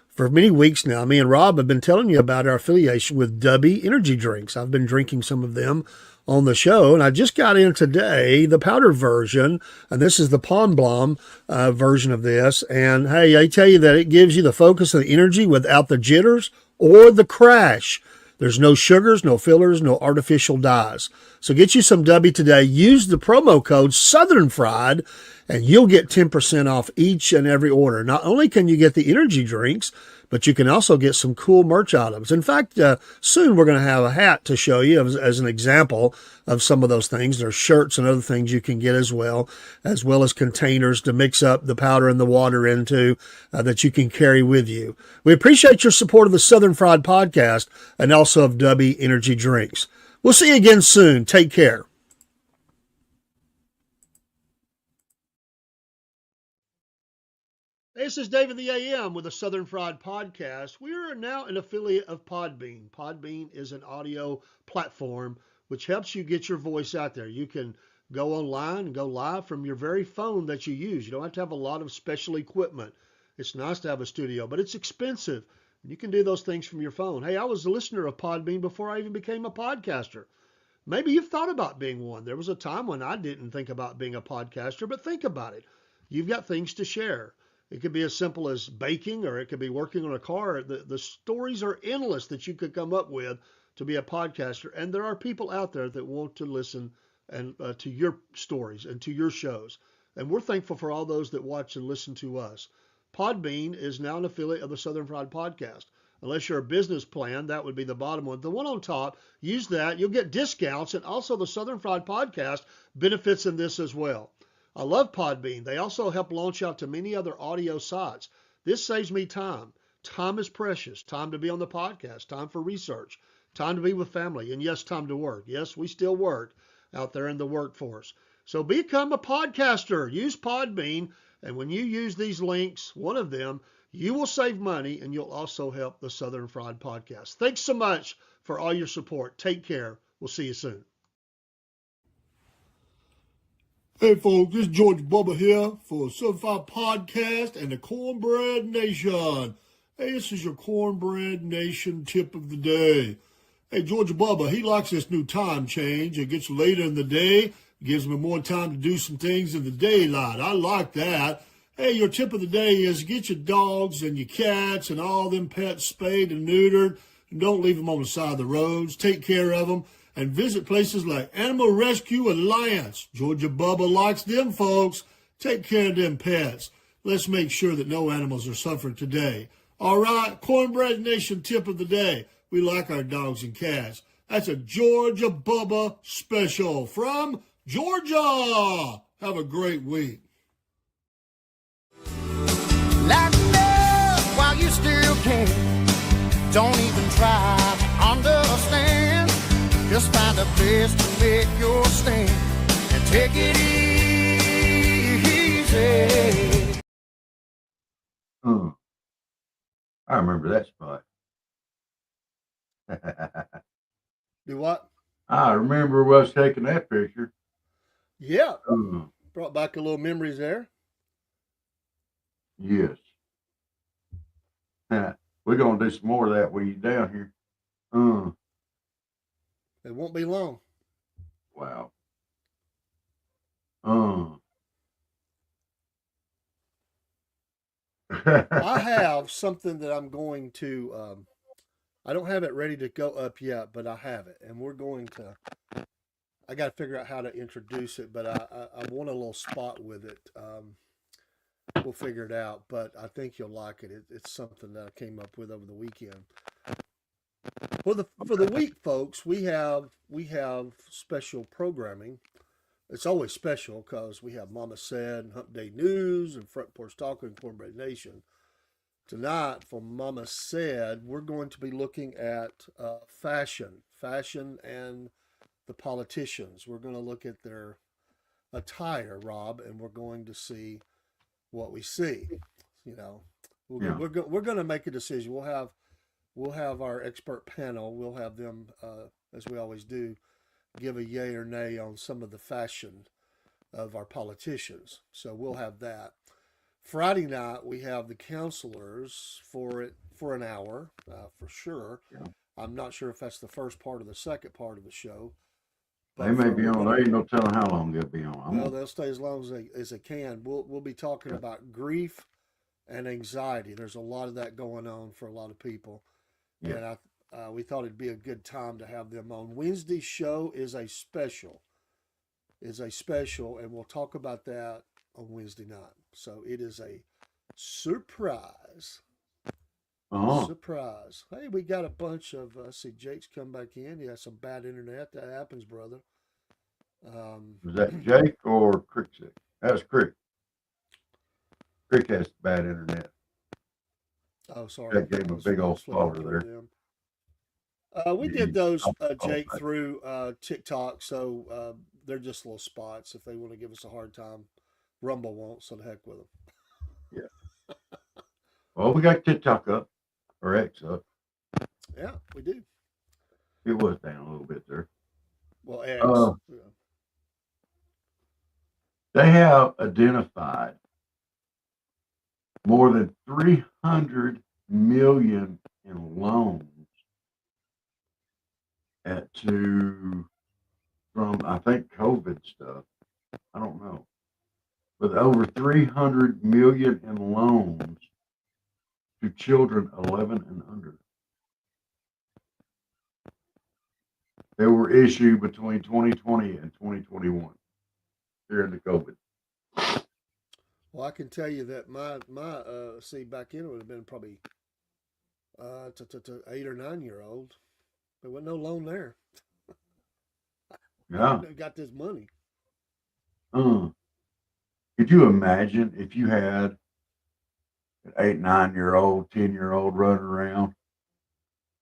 Speaker 3: For many weeks now, me and Rob have been telling you about our affiliation with Dubby Energy Drinks. I've been drinking some of them on the show, and I just got in today the powder version, and this is the Pond Blom version of this. And hey, I tell you that it gives you the focus and the energy without the jitters or the crash. There's no sugars, no fillers, no artificial dyes. So get you some Dubby today. Use the promo code Southern Fried, and you'll get 10% off each and every order. Not only can you get the energy drinks, but you can also get some cool merch items. In fact, soon we're going to have a hat to show you as an example of some of those things. There's shirts and other things you can get as well as containers to mix up the powder and the water into that you can carry with you. We appreciate your support of the Southern Fried Podcast and also of Dubby Energy Drinks. We'll see you again soon. Take care. This is David the AM with the Southern Fried Podcast. We are now an affiliate of Podbean. Podbean is an audio platform which helps you get your voice out there. You can go online and go live from your very phone that you use. You don't have to have a lot of special equipment. It's nice to have a studio, but it's expensive. You can do those things from your phone. Hey, I was a listener of Podbean before I even became a podcaster. Maybe you've thought about being one. There was a time when I didn't think about being a podcaster, but think about it. You've got things to share. It could be as simple as baking, or it could be working on a car. The stories are endless that you could come up with to be a podcaster. And there are people out there that want to listen and to your stories and to your shows. And we're thankful for all those that watch and listen to us. Podbean is now an affiliate of the Southern Fried Podcast. Unless you're a business plan, that would be the bottom one. The one on top, use that. You'll get discounts. And also the Southern Fried Podcast benefits in this as well. I love Podbean. They also help launch out to many other audio sites. This saves me time. Time is precious. Time to be on the podcast. Time for research. Time to be with family. And yes, time to work. Yes, we still work out there in the workforce. So become a podcaster. Use Podbean. And when you use these links, one of them, you will save money and you'll also help the Southern Fried Podcast. Thanks so much for all your support. Take care. We'll see you soon.
Speaker 4: Hey folks, this is George Bubba here for Southern Fried Podcast and the Cornbread Nation. Hey, this is your Cornbread Nation tip of the day. Hey, George Bubba, he likes this new time change. It gets later in the day, gives me more time to do some things in the daylight. I like that. Hey, your tip of the day is get your dogs and your cats and all them pets spayed and neutered. And don't leave them on the side of the roads. Take care of them. And visit places like Animal Rescue Alliance. Georgia Bubba likes them, folks. Take care of them pets. Let's make sure that no animals are suffering today. All right, Cornbread Nation tip of the day. We like our dogs and cats. That's a Georgia Bubba special from Georgia. Have a great week.
Speaker 5: Lighten up while you still can. Don't even try to understand. Just find a place to make your stand and take it easy.
Speaker 2: I remember that spot.
Speaker 3: Do what?
Speaker 2: I remember us taking that picture.
Speaker 3: Yeah.
Speaker 2: Uh,
Speaker 3: Brought back a little memories there.
Speaker 2: yes. We're going to do some more of that when you're down here.
Speaker 3: It won't be long.
Speaker 2: Wow.
Speaker 3: I have something that I'm going to. I don't have it ready to go up yet, but I have it, and we're going to. I got to figure out how to introduce it, but I want a little spot with it. We'll figure it out, but I think you'll like it. It's something that I came up with over the weekend. For the week, folks, we have special programming. It's always special because we have Mama Said and Hump Day News and Front Porch Talk and Cornbread Nation. Tonight, for Mama Said, we're going to be looking at fashion and the politicians. We're going to look at their attire, Rob, and we're going to see what we see. You know, we're going to make a decision. We'll have our expert panel. We'll have them, as we always do, give a yay or nay on some of the fashion of our politicians. So we'll have that. Friday night we have the counselors for an hour for sure. Yeah. I'm not sure if that's the first part or the second part of the show.
Speaker 2: They may be on. There ain't no telling how long they'll be on.
Speaker 3: Well, they'll stay as long as they can. We'll be talking about grief and anxiety. There's a lot of that going on for a lot of people. Yeah. And we thought it'd be a good time to have them on. Wednesday's show is a special, and we'll talk about that on Wednesday night. So it is a surprise. Surprise. Hey, we got a bunch of, see, Jake's come back in. He has some bad internet. That happens, brother.
Speaker 2: Was that Jake or Crick? That was Crick. Crick has bad internet.
Speaker 3: Oh, sorry.
Speaker 2: That gave him a big old slaughter there.
Speaker 3: We did those, Jake, through TikTok, so they're just little spots. If they want to give us a hard time, Rumble won't, so the heck with them.
Speaker 2: Yeah. Well, we got TikTok up, or X up.
Speaker 3: Yeah, we do.
Speaker 2: It was down a little bit there.
Speaker 3: Well, X.
Speaker 2: They have identified more than 300 million in loans from I think COVID stuff. I don't know, but over 300 million in loans to children 11 and under. They were issued between 2020 and 2021 during the COVID.
Speaker 3: Well, I can tell you that my back in it would have been probably to 8 or 9 year old. There wasn't no loan there.
Speaker 2: Yeah.
Speaker 3: Got this money.
Speaker 2: Could you imagine if you had an 8, 9-year-old, 10-year-old running around,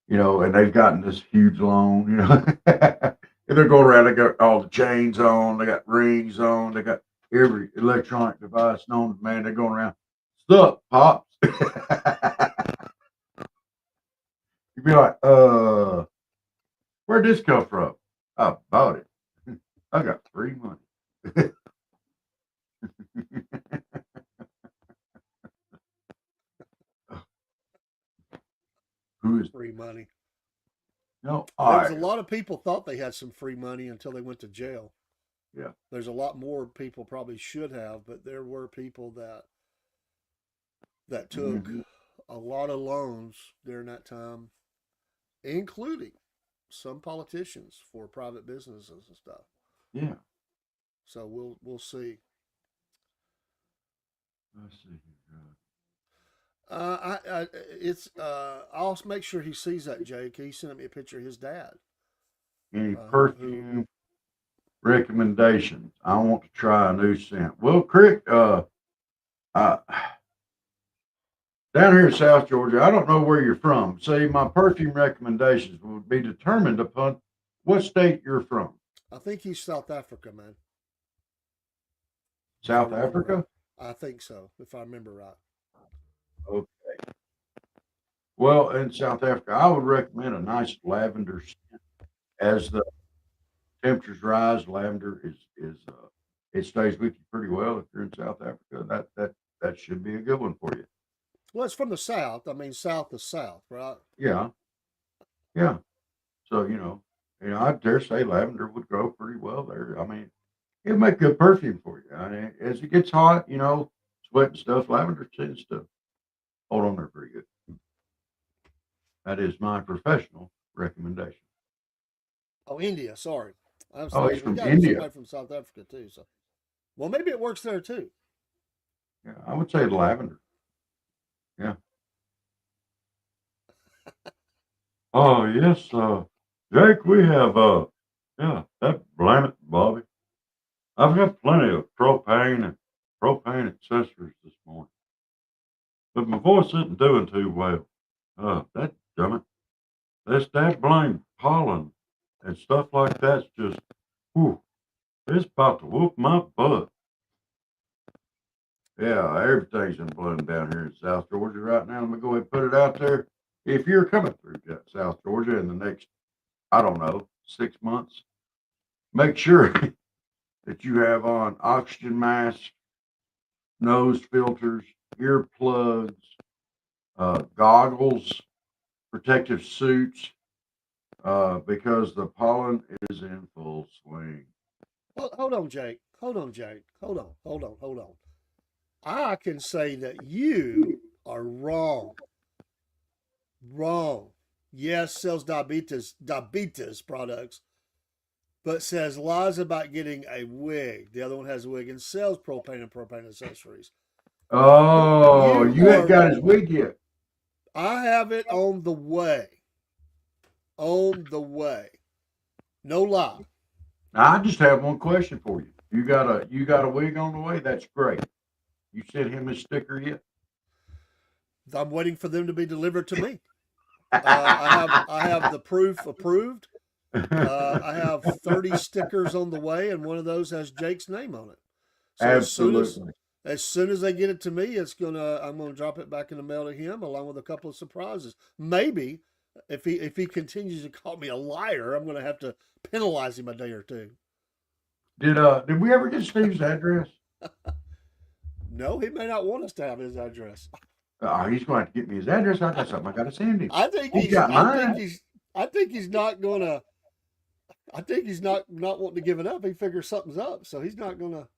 Speaker 2: and they've gotten this huge loan, and they're going around, they got all the chains on, they got rings on, they got every electronic device known to man, they're going around. Stop, Pops. You'd be like, where'd this come from? I bought it. I got free money. Who is
Speaker 3: free money?
Speaker 2: No,
Speaker 3: there's a lot of people thought they had some free money until they went to jail.
Speaker 2: Yeah.
Speaker 3: There's a lot more people probably should have, but there were people that took a lot of loans during that time, including some politicians for private businesses and stuff.
Speaker 2: Yeah.
Speaker 3: So we'll see.
Speaker 2: Let's see.
Speaker 3: I'll make sure he sees that, Jake. He sent me a picture of his dad.
Speaker 2: Any
Speaker 3: Who?
Speaker 2: perfume recommendations? I want to try a new scent. Well, Crick, down here in South Georgia, I don't know where you're from. See, my perfume recommendations would be determined upon what state you're from.
Speaker 3: I think he's South Africa, man. If I
Speaker 2: South
Speaker 3: remember right.
Speaker 2: Africa?
Speaker 3: I think so, if I remember right.
Speaker 2: Okay. Well, in South Africa, I would recommend a nice lavender scent. As the temperatures rise, lavender it stays with you pretty well if you're in South Africa. That should be a good one for you.
Speaker 3: Well, it's from the South. I mean, South is South, right?
Speaker 2: Yeah, yeah. So I dare say lavender would grow pretty well there. I mean, it'd make good perfume for you. I mean, as it gets hot, sweat and stuff, lavender tends to hold on there pretty good. That is my professional recommendation.
Speaker 3: Oh, India. Sorry, I was
Speaker 2: Oh, he's
Speaker 3: thinking we
Speaker 2: from
Speaker 3: got
Speaker 2: India.
Speaker 3: somebody from South Africa too. So, well, maybe it works there too.
Speaker 2: Yeah, I would say lavender. Yeah. Oh yes, Jake, we have yeah, that blame it, Bobby. I've got plenty of propane accessories this morning. But my voice isn't doing too well. That gummit. That blame pollen and stuff like that's just whew, it's about to whoop my butt. Yeah, everything's in bloom down here in South Georgia right now. Let me go ahead and put it out there. If you're coming through South Georgia in the next, I don't know, 6 months, make sure that you have on oxygen masks, nose filters, earplugs, goggles, protective suits, because the pollen is in full swing.
Speaker 3: Hold on, Jake. Hold on, Jake. Hold on. Hold on. Hold on. I can say that you are wrong. Wrong. Yes, sells diabetes products, but says lies about getting a wig. The other one has a wig and sells propane and propane accessories.
Speaker 2: Oh,
Speaker 3: You
Speaker 2: you ain't
Speaker 3: are.
Speaker 2: got his wig yet.
Speaker 3: I have it on the way. On the way. No lie.
Speaker 2: Now, I just have one question for you. You got a wig on the way? That's great. You sent him his sticker yet?
Speaker 3: I'm waiting for them to be delivered to me. I have the proof approved. I have 30 stickers on the way, and one of those has Jake's name on it. So
Speaker 2: Absolutely.
Speaker 3: as soon as they get it to me, I'm gonna drop it back in the mail to him along with a couple of surprises. Maybe if he continues to call me a liar, I'm gonna have to penalize him a day or two.
Speaker 2: Did we ever get Steve's address?
Speaker 3: No, he may not want us to have his address.
Speaker 2: He's going to have to get me his address. I got something I got to send him.
Speaker 3: I think
Speaker 2: He's got mine.
Speaker 3: I think he's not gonna. I think he's not wanting to give it up. He figures something's up, so he's not gonna.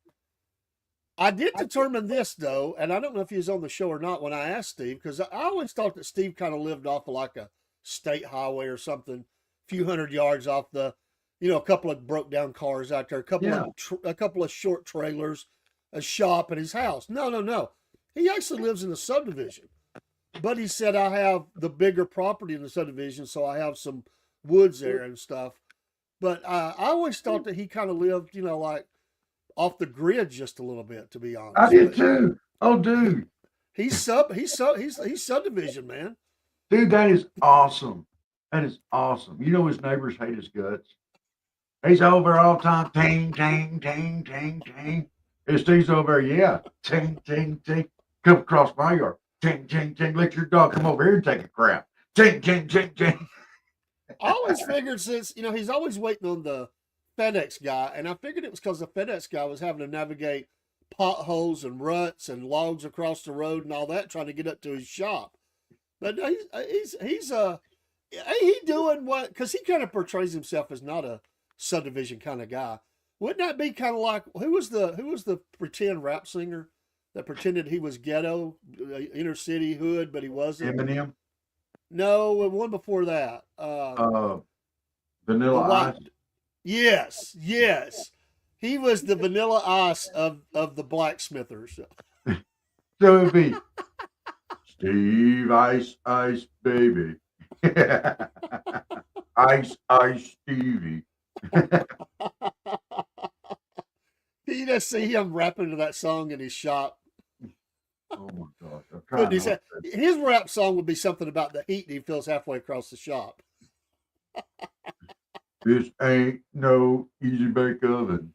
Speaker 3: I did determine this though, and I don't know if he was on the show or not when I asked Steve, because I always thought that Steve kind of lived off of like a state highway or something, a few hundred yards off the, a couple of broke down cars out there, a couple of short trailers, a shop, and his house. No. He actually lives in a subdivision, but he said I have the bigger property in the subdivision, so I have some woods there and stuff. But I always thought that he kind of lived, like off the grid just a little bit, to be honest.
Speaker 2: I did too. Oh, dude.
Speaker 3: He's subdivision, man.
Speaker 2: Dude, that is awesome. That is awesome. His neighbors hate his guts. He's over all the time. Ting, ting, ting, ting, ting. And Steve's over there, yeah. Ting, ting, ting. Come across my yard. Ting, ting, ting. Let your dog come over here and take a crap. Ting, ting, ting, ting.
Speaker 3: I always figured since, he's always waiting on the FedEx guy, and I figured it was because the FedEx guy was having to navigate potholes and ruts and logs across the road and all that, trying to get up to his shop. But he's doing what, because he kind of portrays himself as not a subdivision kind of guy. Wouldn't that be kind of like, who was the pretend rap singer that pretended he was ghetto, inner city hood, but he wasn't?
Speaker 2: Eminem?
Speaker 3: No, one before that.
Speaker 2: Vanilla Ice?
Speaker 3: Yes. He was the Vanilla Ice of the blacksmithers.
Speaker 2: So it'd be Steve Ice, baby. Ice Stevie.
Speaker 3: You just see him rapping to that song in his shop.
Speaker 2: Oh my gosh. I'm
Speaker 3: Putting
Speaker 2: trying
Speaker 3: his rap song would be something about the heat he feels halfway across the shop.
Speaker 2: This ain't no easy bake oven.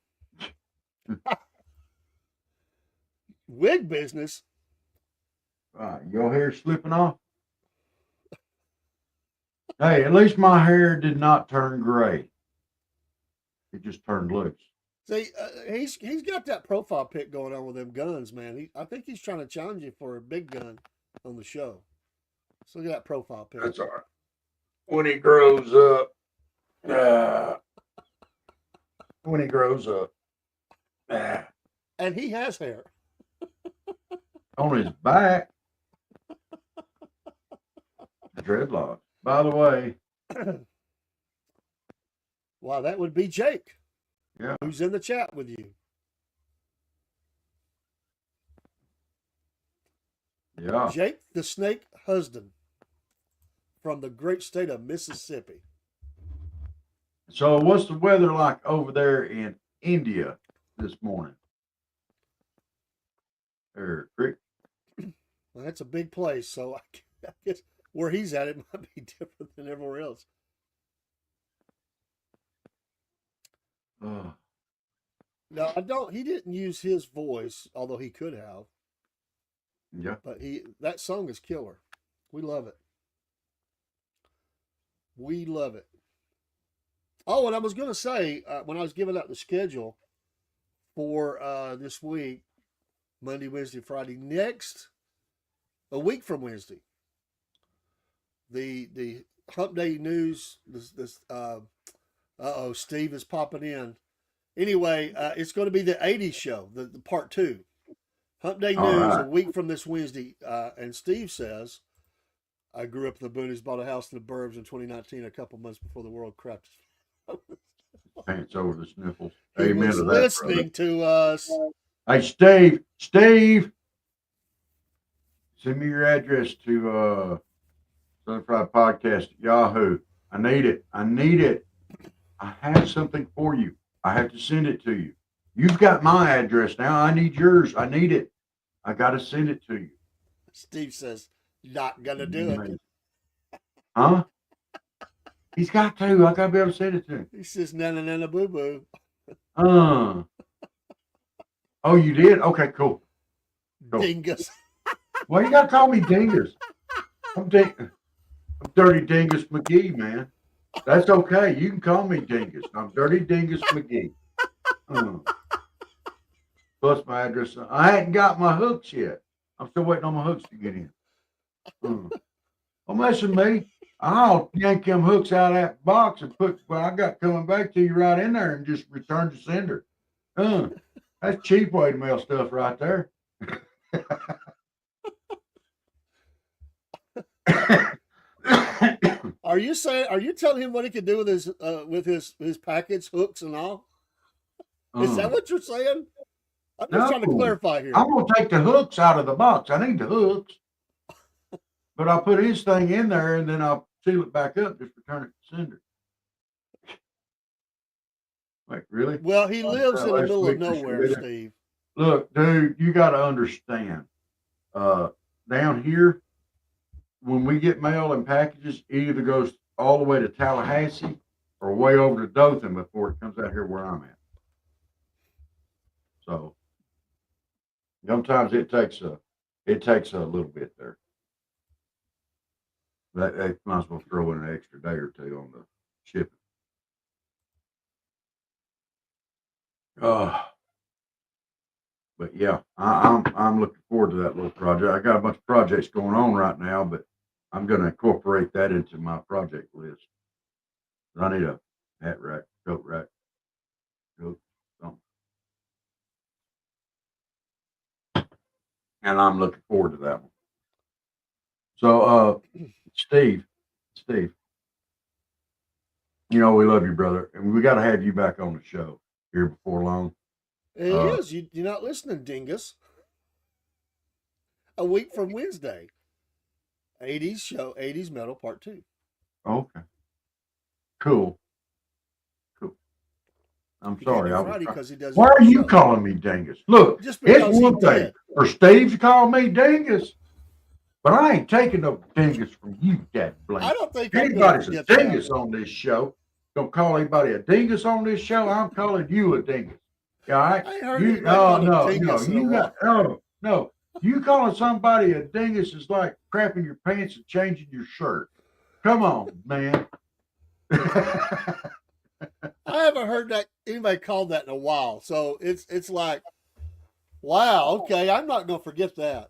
Speaker 3: Wig business.
Speaker 2: Your hair slipping off? Hey, at least my hair did not turn gray. It just turned loose.
Speaker 3: See, he's got that profile pic going on with them guns, man. I think he's trying to challenge you for a big gun on the show. So look at that profile pic.
Speaker 2: That's all right. When he grows up,
Speaker 3: And he has hair.
Speaker 2: on his back, dreadlocks. By the way,
Speaker 3: Wow, that would be Jake.
Speaker 2: yeah,
Speaker 3: Who's in the chat with you.
Speaker 2: yeah.
Speaker 3: Jake the Snake Husband from the great state of Mississippi.
Speaker 2: So, what's the weather like over there in India this morning? There, Rick.
Speaker 3: Well, that's a big place, so I guess where he's at, it might be different than everywhere else. No, I don't. He didn't use his voice, although he could have.
Speaker 2: Yeah.
Speaker 3: But that song is killer. We love it. We love it. Oh, and I was going to say, when I was giving out the schedule for this week, Monday, Wednesday, Friday, a week from Wednesday, the Hump Day News, Steve is popping in. Anyway, it's going to be the 80s show, the part 2. Hump Day News, a week from this Wednesday. And Steve says, I grew up in the boonies, bought a house in the burbs in 2019, a couple months before the world crapped.
Speaker 2: Pants over the sniffles.
Speaker 3: He
Speaker 2: Amen
Speaker 3: was
Speaker 2: to that.
Speaker 3: listening to us.
Speaker 2: Hey, Steve, send me your address to Southern Fried Podcast at Yahoo. I need it. I have something for you. I have to send it to you. You've got my address now. I need yours. I need it. I got to send it to you.
Speaker 3: Steve says, not going to do it.
Speaker 2: Huh? He's got to. I got to be able to send it to him.
Speaker 3: He says, na boo boo.
Speaker 2: Oh, you did? Okay, cool.
Speaker 3: Dingus.
Speaker 2: Well, you got to call me Dingus. I'm Dirty Dingus McGee, man. That's okay. You can call me Dingus. I'm Dirty Dingus McGee. Plus my address. I hadn't got my hooks yet. I'm still waiting on my hooks to get in. Don't mess with me. I'll yank them hooks out of that box and put what I got coming back to you right in there and just return to sender. That's cheap way to mail stuff right there.
Speaker 3: Are you telling him what he can do with his package, hooks and all? Is that what you're saying? I'm just trying to clarify here.
Speaker 2: I'm going to take the hooks out of the box. I need the hooks. But I'll put his thing in there and then I'll seal it back up, just return it to sender. Wait, really?
Speaker 3: Well, he lives in the middle of nowhere, Steve.
Speaker 2: Look, dude, you got to understand. Down here, when we get mail and packages, it either goes all the way to Tallahassee or way over to Dothan before it comes out here where I'm at. So sometimes it takes a little bit there. They might as well throw in an extra day or two on the shipping. But yeah, I'm looking forward to that little project. I got a bunch of projects going on right now, but I'm going to incorporate that into my project list. I need a hat rack, coat rack, something. And I'm looking forward to that one. So, Steve, you know, we love you, brother, and we got to have you back on the show here before long.
Speaker 3: It is. You're not listening, Dingus. A week from Wednesday. 80s show, 80s metal part 2.
Speaker 2: Okay. Cool. I'm
Speaker 3: He can't
Speaker 2: sorry.
Speaker 3: do
Speaker 2: I was
Speaker 3: Friday
Speaker 2: trying.
Speaker 3: because he doesn't
Speaker 2: Why
Speaker 3: have
Speaker 2: are
Speaker 3: a
Speaker 2: you
Speaker 3: show.
Speaker 2: calling me dingus? Look,
Speaker 3: Just
Speaker 2: it's
Speaker 3: because he
Speaker 2: one thing
Speaker 3: did.
Speaker 2: for Steve to call me dingus, but I ain't taking no dingus from you, Dad
Speaker 3: I
Speaker 2: Blank.
Speaker 3: don't think
Speaker 2: If
Speaker 3: I'm going to
Speaker 2: anybody's a
Speaker 3: forget that.
Speaker 2: dingus on this show, don't call anybody a dingus on this show. I'm calling you a dingus. All right?
Speaker 3: I ain't heard
Speaker 2: You,
Speaker 3: anybody call a
Speaker 2: no,
Speaker 3: dingus in a
Speaker 2: you
Speaker 3: while.
Speaker 2: got, no. You calling somebody a dingus is like crapping your pants and changing your shirt. Come on, man.
Speaker 3: I haven't heard that anybody called that in a while. So it's like, wow, okay, I'm not going to forget that.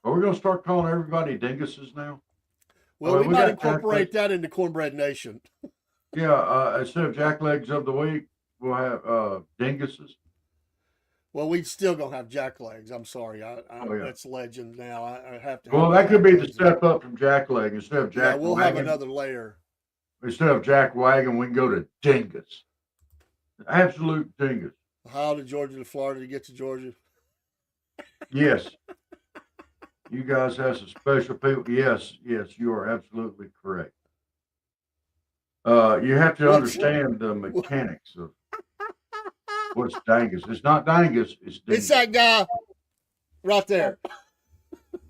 Speaker 2: Are we going to start calling everybody dinguses now?
Speaker 3: Well, we
Speaker 2: we
Speaker 3: might
Speaker 2: got
Speaker 3: incorporate that into Cornbread Nation.
Speaker 2: Yeah, instead of jacklegs of the week, we'll have dinguses.
Speaker 3: Well, we still gonna have jacklegs. I'm sorry,
Speaker 2: Oh, yeah.
Speaker 3: that's legend now. I have to.
Speaker 2: Well,
Speaker 3: have
Speaker 2: that could be the
Speaker 3: jacklegs.
Speaker 2: step up from jackleg. Instead of
Speaker 3: Yeah,
Speaker 2: jack
Speaker 3: we'll have
Speaker 2: wagon,
Speaker 3: another layer.
Speaker 2: instead of jack wagon, we can go to dingus. Absolute dingus.
Speaker 3: How to Georgia to Florida to get to Georgia?
Speaker 2: Yes. You guys have some special people. Yes, you are absolutely correct. You have to understand the mechanics of what's dangus. It's not dangus, it's dingus.
Speaker 3: It's that guy right there.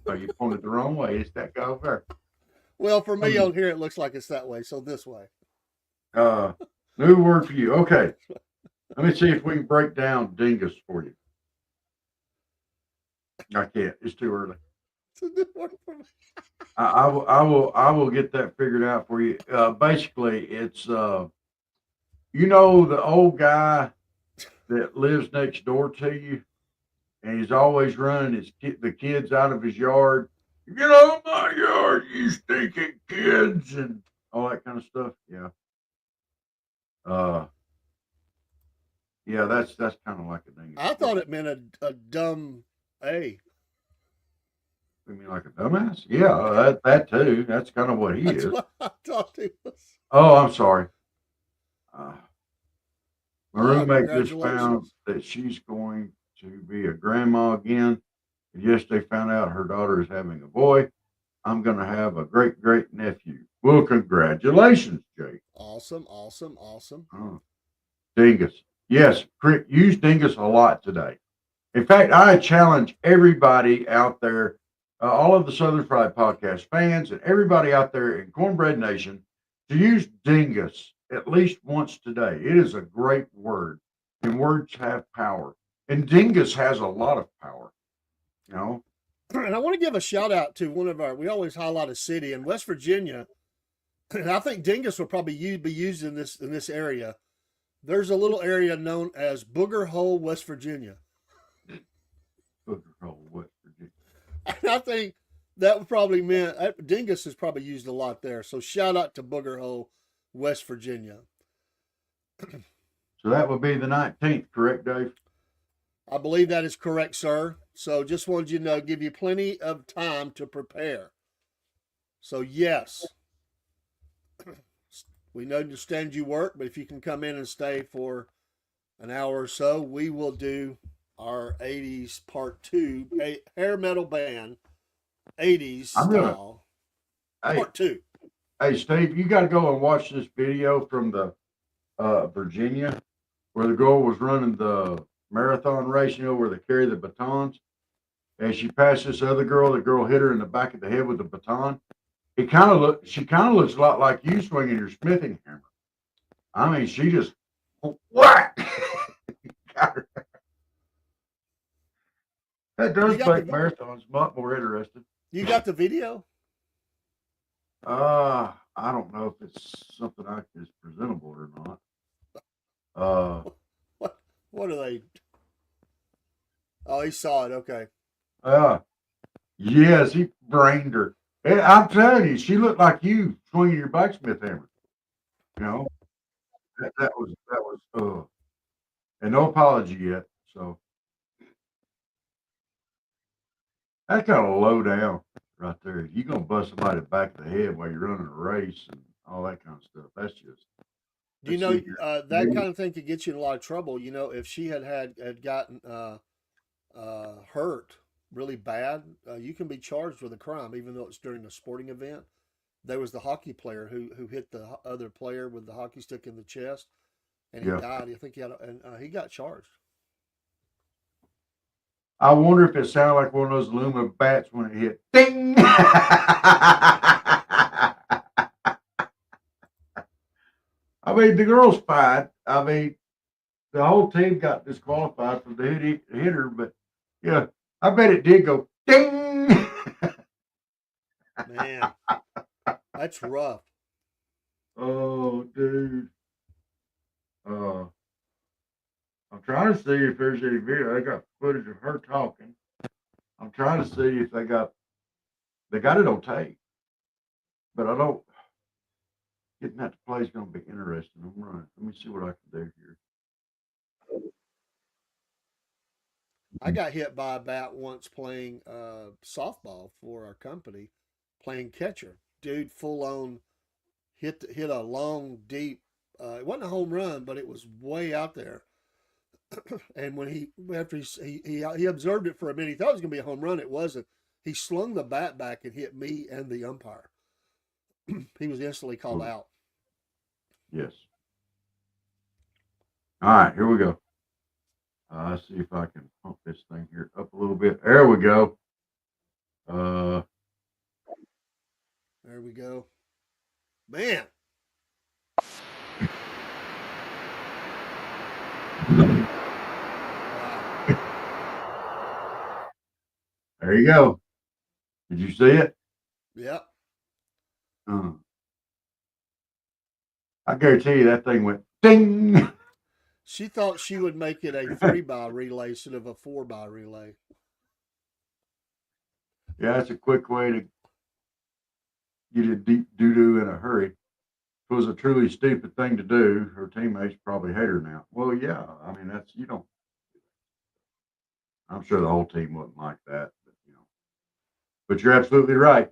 Speaker 2: Oh, you pointed the wrong way. It's that guy over
Speaker 3: Well, for me on here, it looks like it's that way. So this way.
Speaker 2: there. New word for you. Okay. Let me see if we can break down dingus for you. I can't. It's too early.
Speaker 3: It's a new word for me.
Speaker 2: I will get that figured out for you. Basically, it's you know the old guy that lives next door to you, and he's always running the kids out of his yard. Get out of my yard, you stinking kids, and all that kind of stuff. Yeah. Yeah, that's kind of like a dingus.
Speaker 3: I thought it meant a dumb A.
Speaker 2: You mean like a dumbass? Yeah, that too. That's kind of what he
Speaker 3: That's
Speaker 2: is.
Speaker 3: what I thought it was.
Speaker 2: Oh, I'm sorry. My roommate just found
Speaker 3: Congratulations.
Speaker 2: that she's going to be a grandma again. And yesterday found out her daughter is having a boy. I'm going to have a great great nephew. Well, congratulations, Jake.
Speaker 3: Awesome, awesome, awesome.
Speaker 2: Oh, dingus. Yes, use dingus a lot today. In fact, I challenge everybody out there, all of the Southern Fried Podcast fans, and everybody out there in Cornbread Nation to use dingus at least once today. It is a great word, and words have power. And dingus has a lot of power, you know.
Speaker 3: And I want to give a shout out to one of we always highlight a city in West Virginia, and I think dingus will probably be used in this area. There's a little area known as Booger Hole, West Virginia.
Speaker 2: Booger Hole, West Virginia.
Speaker 3: And I think that would probably mean dingus is probably used a lot there. So shout out to Booger Hole, West Virginia.
Speaker 2: So that would be the 19th, correct, Dave?
Speaker 3: I believe that is correct, sir. So just wanted you to know, give you plenty of time to prepare. So yes, we understand you work, but if you can come in and stay for an hour or so, we will do our 80s part 2 hair metal band 80s style part 2.
Speaker 2: Hey, Steve, you got to go and watch this video from the Virginia where the girl was running the marathon race, where they carry the batons. As she passed this other girl, the girl hit her in the back of the head with the baton. She kind of looks a lot like you swinging your smithing hammer. I mean, she just what? That does make marathons much more interesting.
Speaker 3: You got the video?
Speaker 2: I don't know if it's something is presentable or not.
Speaker 3: What are they? Oh, he saw it. Okay.
Speaker 2: Yes, he brained her. And I'm telling you, she looked like you swinging your blacksmith hammer. That was and no apology yet. So that's kind of low down right there. You're gonna bust somebody back of the head while you're running a race and all that kind of stuff. That's just.
Speaker 3: Do you know that kind of thing could get you in a lot of trouble? If she had gotten hurt really bad, you can be charged with a crime, even though it's during a sporting event. there was the hockey player who hit the other player with the hockey stick in the chest, and he
Speaker 2: Yeah.
Speaker 3: died. I think he got charged.
Speaker 2: I wonder if it sounded like one of those Luma bats when it hit. Ding! I mean, the girl's fine. I mean, the whole team got disqualified from the hitter, but yeah, I bet it did go ding.
Speaker 3: Man, that's rough.
Speaker 2: Oh, dude. Uh, I'm trying to see if there's any video. They got footage of her talking. I'm trying to see if they got it on tape, but I don't. Getting that to play is going to be interesting. I'm running. Let me see what I can do here.
Speaker 3: I got hit by a bat once playing softball for our company, playing catcher. Dude, full on hit a long, deep. It wasn't a home run, but it was way out there. And when after he observed it for a minute, he thought it was going to be a home run. It wasn't. He slung the bat back and hit me and the umpire. He was instantly called out.
Speaker 2: Yes. All right, here we go. Let's see if I can pump this thing here up a little bit. There we go.
Speaker 3: There we go. Man.
Speaker 2: There you go. Did you see it?
Speaker 3: Yep.
Speaker 2: I guarantee you that thing went ding.
Speaker 3: She thought she would make it a 3x relay instead of a 4x relay.
Speaker 2: Yeah, that's a quick way to get a deep doo-doo in a hurry. If it was a truly stupid thing to do, her teammates probably hate her now. Well, yeah, I mean, I'm sure the whole team wasn't like that, but you're absolutely right.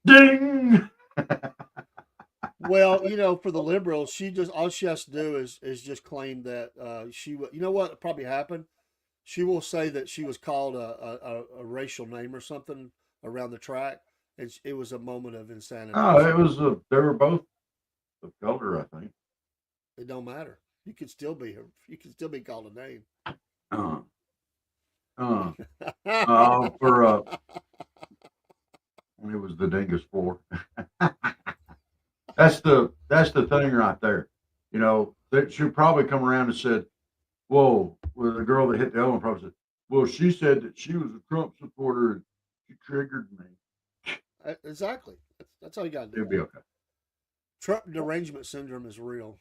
Speaker 2: Ding!
Speaker 3: Well, for the liberals, all she has to do is just claim that you know what probably happened? She will say that she was called a racial name or something around the track, and it was a moment of insanity.
Speaker 2: Oh, they were both of color, I think.
Speaker 3: It don't matter. You could still be called a name.
Speaker 2: When it was the Dingus 4. That's the thing right there. That she'll probably come around and said, "Whoa," well, the girl that hit the other one probably said, "Well, she said that she was a Trump supporter and she triggered me."
Speaker 3: Exactly. That's all you got to do.
Speaker 2: It'll be okay.
Speaker 3: Trump derangement syndrome is real.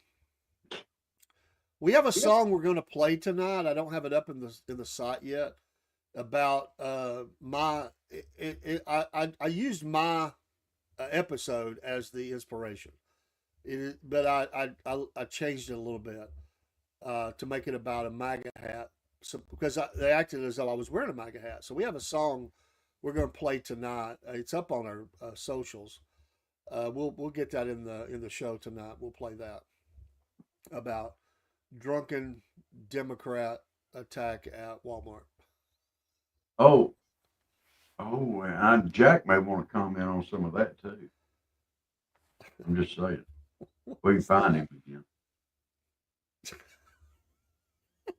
Speaker 3: We have a song we're going to play tonight. I don't have it up in the site yet. About I used my episode as the inspiration, but I changed it a little bit to make it about a MAGA hat. So because they acted as though I was wearing a MAGA hat. So we have a song we're going to play tonight. It's up on our socials. We'll get that in the show tonight. We'll play that about drunken Democrat attack at Walmart.
Speaker 2: Oh, and Jack may want to comment on some of that too. I'm just saying, we can find him again.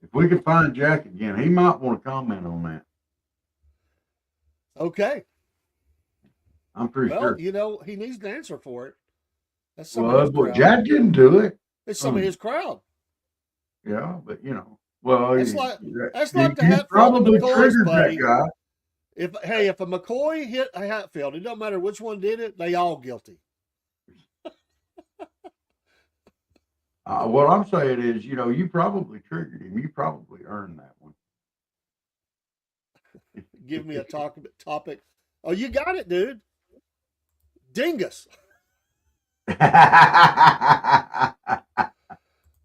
Speaker 2: If we can find Jack again, he might want to comment on that.
Speaker 3: Okay.
Speaker 2: I'm pretty sure.
Speaker 3: He needs an answer for it. That's some of his crowd.
Speaker 2: Jack didn't do it.
Speaker 3: It's some of his crowd.
Speaker 2: Yeah, but well,
Speaker 3: that's like the Hatfield
Speaker 2: probably
Speaker 3: McCoys,
Speaker 2: triggered
Speaker 3: buddy.
Speaker 2: that guy.
Speaker 3: If a McCoy hit a Hatfield, it don't matter which one did it, they all guilty.
Speaker 2: What I'm saying is, you probably triggered him. You probably earned that one.
Speaker 3: Give me a topic. Oh, you got it, dude. Dingus.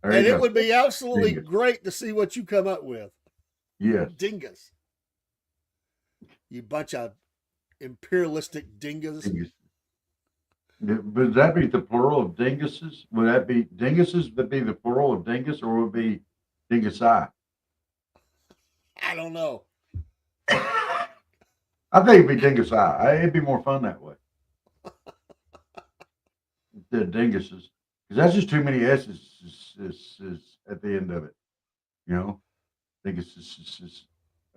Speaker 3: It would be absolutely great to see what you come up with.
Speaker 2: Yes.
Speaker 3: Dingus. You bunch of imperialistic dingus.
Speaker 2: Would that be the plural of dinguses? Would that be dinguses? Would be the plural of dingus, or would it be dingusi?
Speaker 3: I don't know.
Speaker 2: I think it'd be dingusi. It'd be more fun that way. the dinguses, because that's just too many S's at the end of it. You know, dinguses.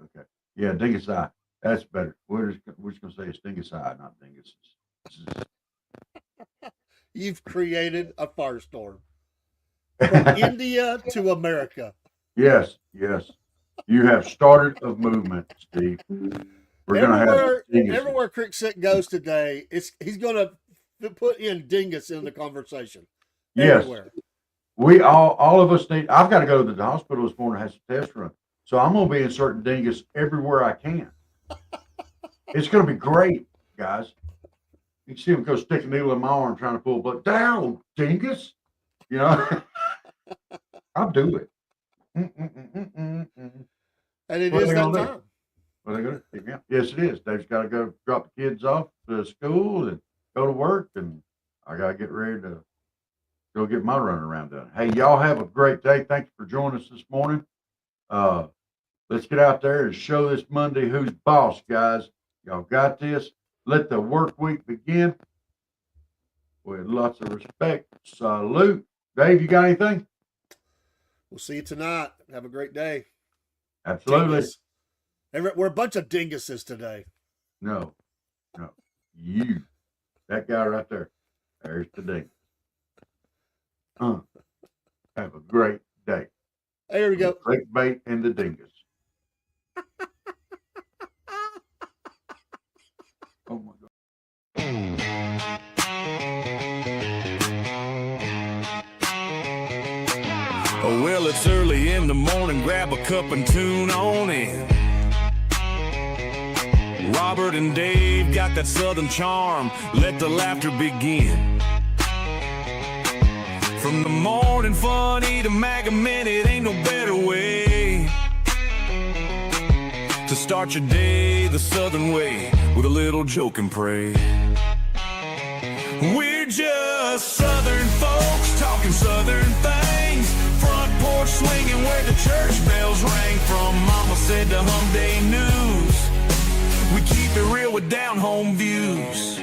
Speaker 2: Okay, yeah, dingus eye. That's better. We're just gonna say it's dingus eye, not dinguses.
Speaker 3: You've created a firestorm from India to America.
Speaker 2: Yes, yes. You have started a movement, Steve. We're gonna have dinguses.
Speaker 3: Everywhere Crickset goes today, he's gonna put in dingus in the conversation.
Speaker 2: Yes.
Speaker 3: Everywhere.
Speaker 2: We all of us need. I've got to go to the hospital this morning. Have some tests run, so I'm gonna be inserting dingus everywhere I can. It's gonna be great, guys. You can see him go stick a needle in my arm trying to pull blood. Down, dingus. You know, I'll do it.
Speaker 3: And it is that time.
Speaker 2: Well, they're gonna pick me up. Yes, it is. Dave's got to go drop the kids off to school and go to work, and I got to get ready to go get my running around done. Hey, y'all have a great day. Thank you for joining us this morning. Let's get out there and show this Monday who's boss, guys. Y'all got this. Let the work week begin with lots of respect. Salute. Dave, you got anything?
Speaker 3: We'll see you tonight. Have a great day.
Speaker 2: Absolutely.
Speaker 3: Dingus. We're a bunch of dinguses today.
Speaker 2: No. You. That guy right there. There's the dingus. Have a great day.
Speaker 3: There we go.
Speaker 2: Clickbait and the dingus. Oh my God.
Speaker 1: Well, it's early in the morning, grab a cup and tune on in. Robert and Dave got that southern charm, let the laughter begin. From the morning funny to MAGA minute, ain't no better way to start your day the southern way, with a little joke and pray. We're just southern folks talking southern things, front porch swinging where the church bells rang. From mama said to hum day news, we keep it real with down home views.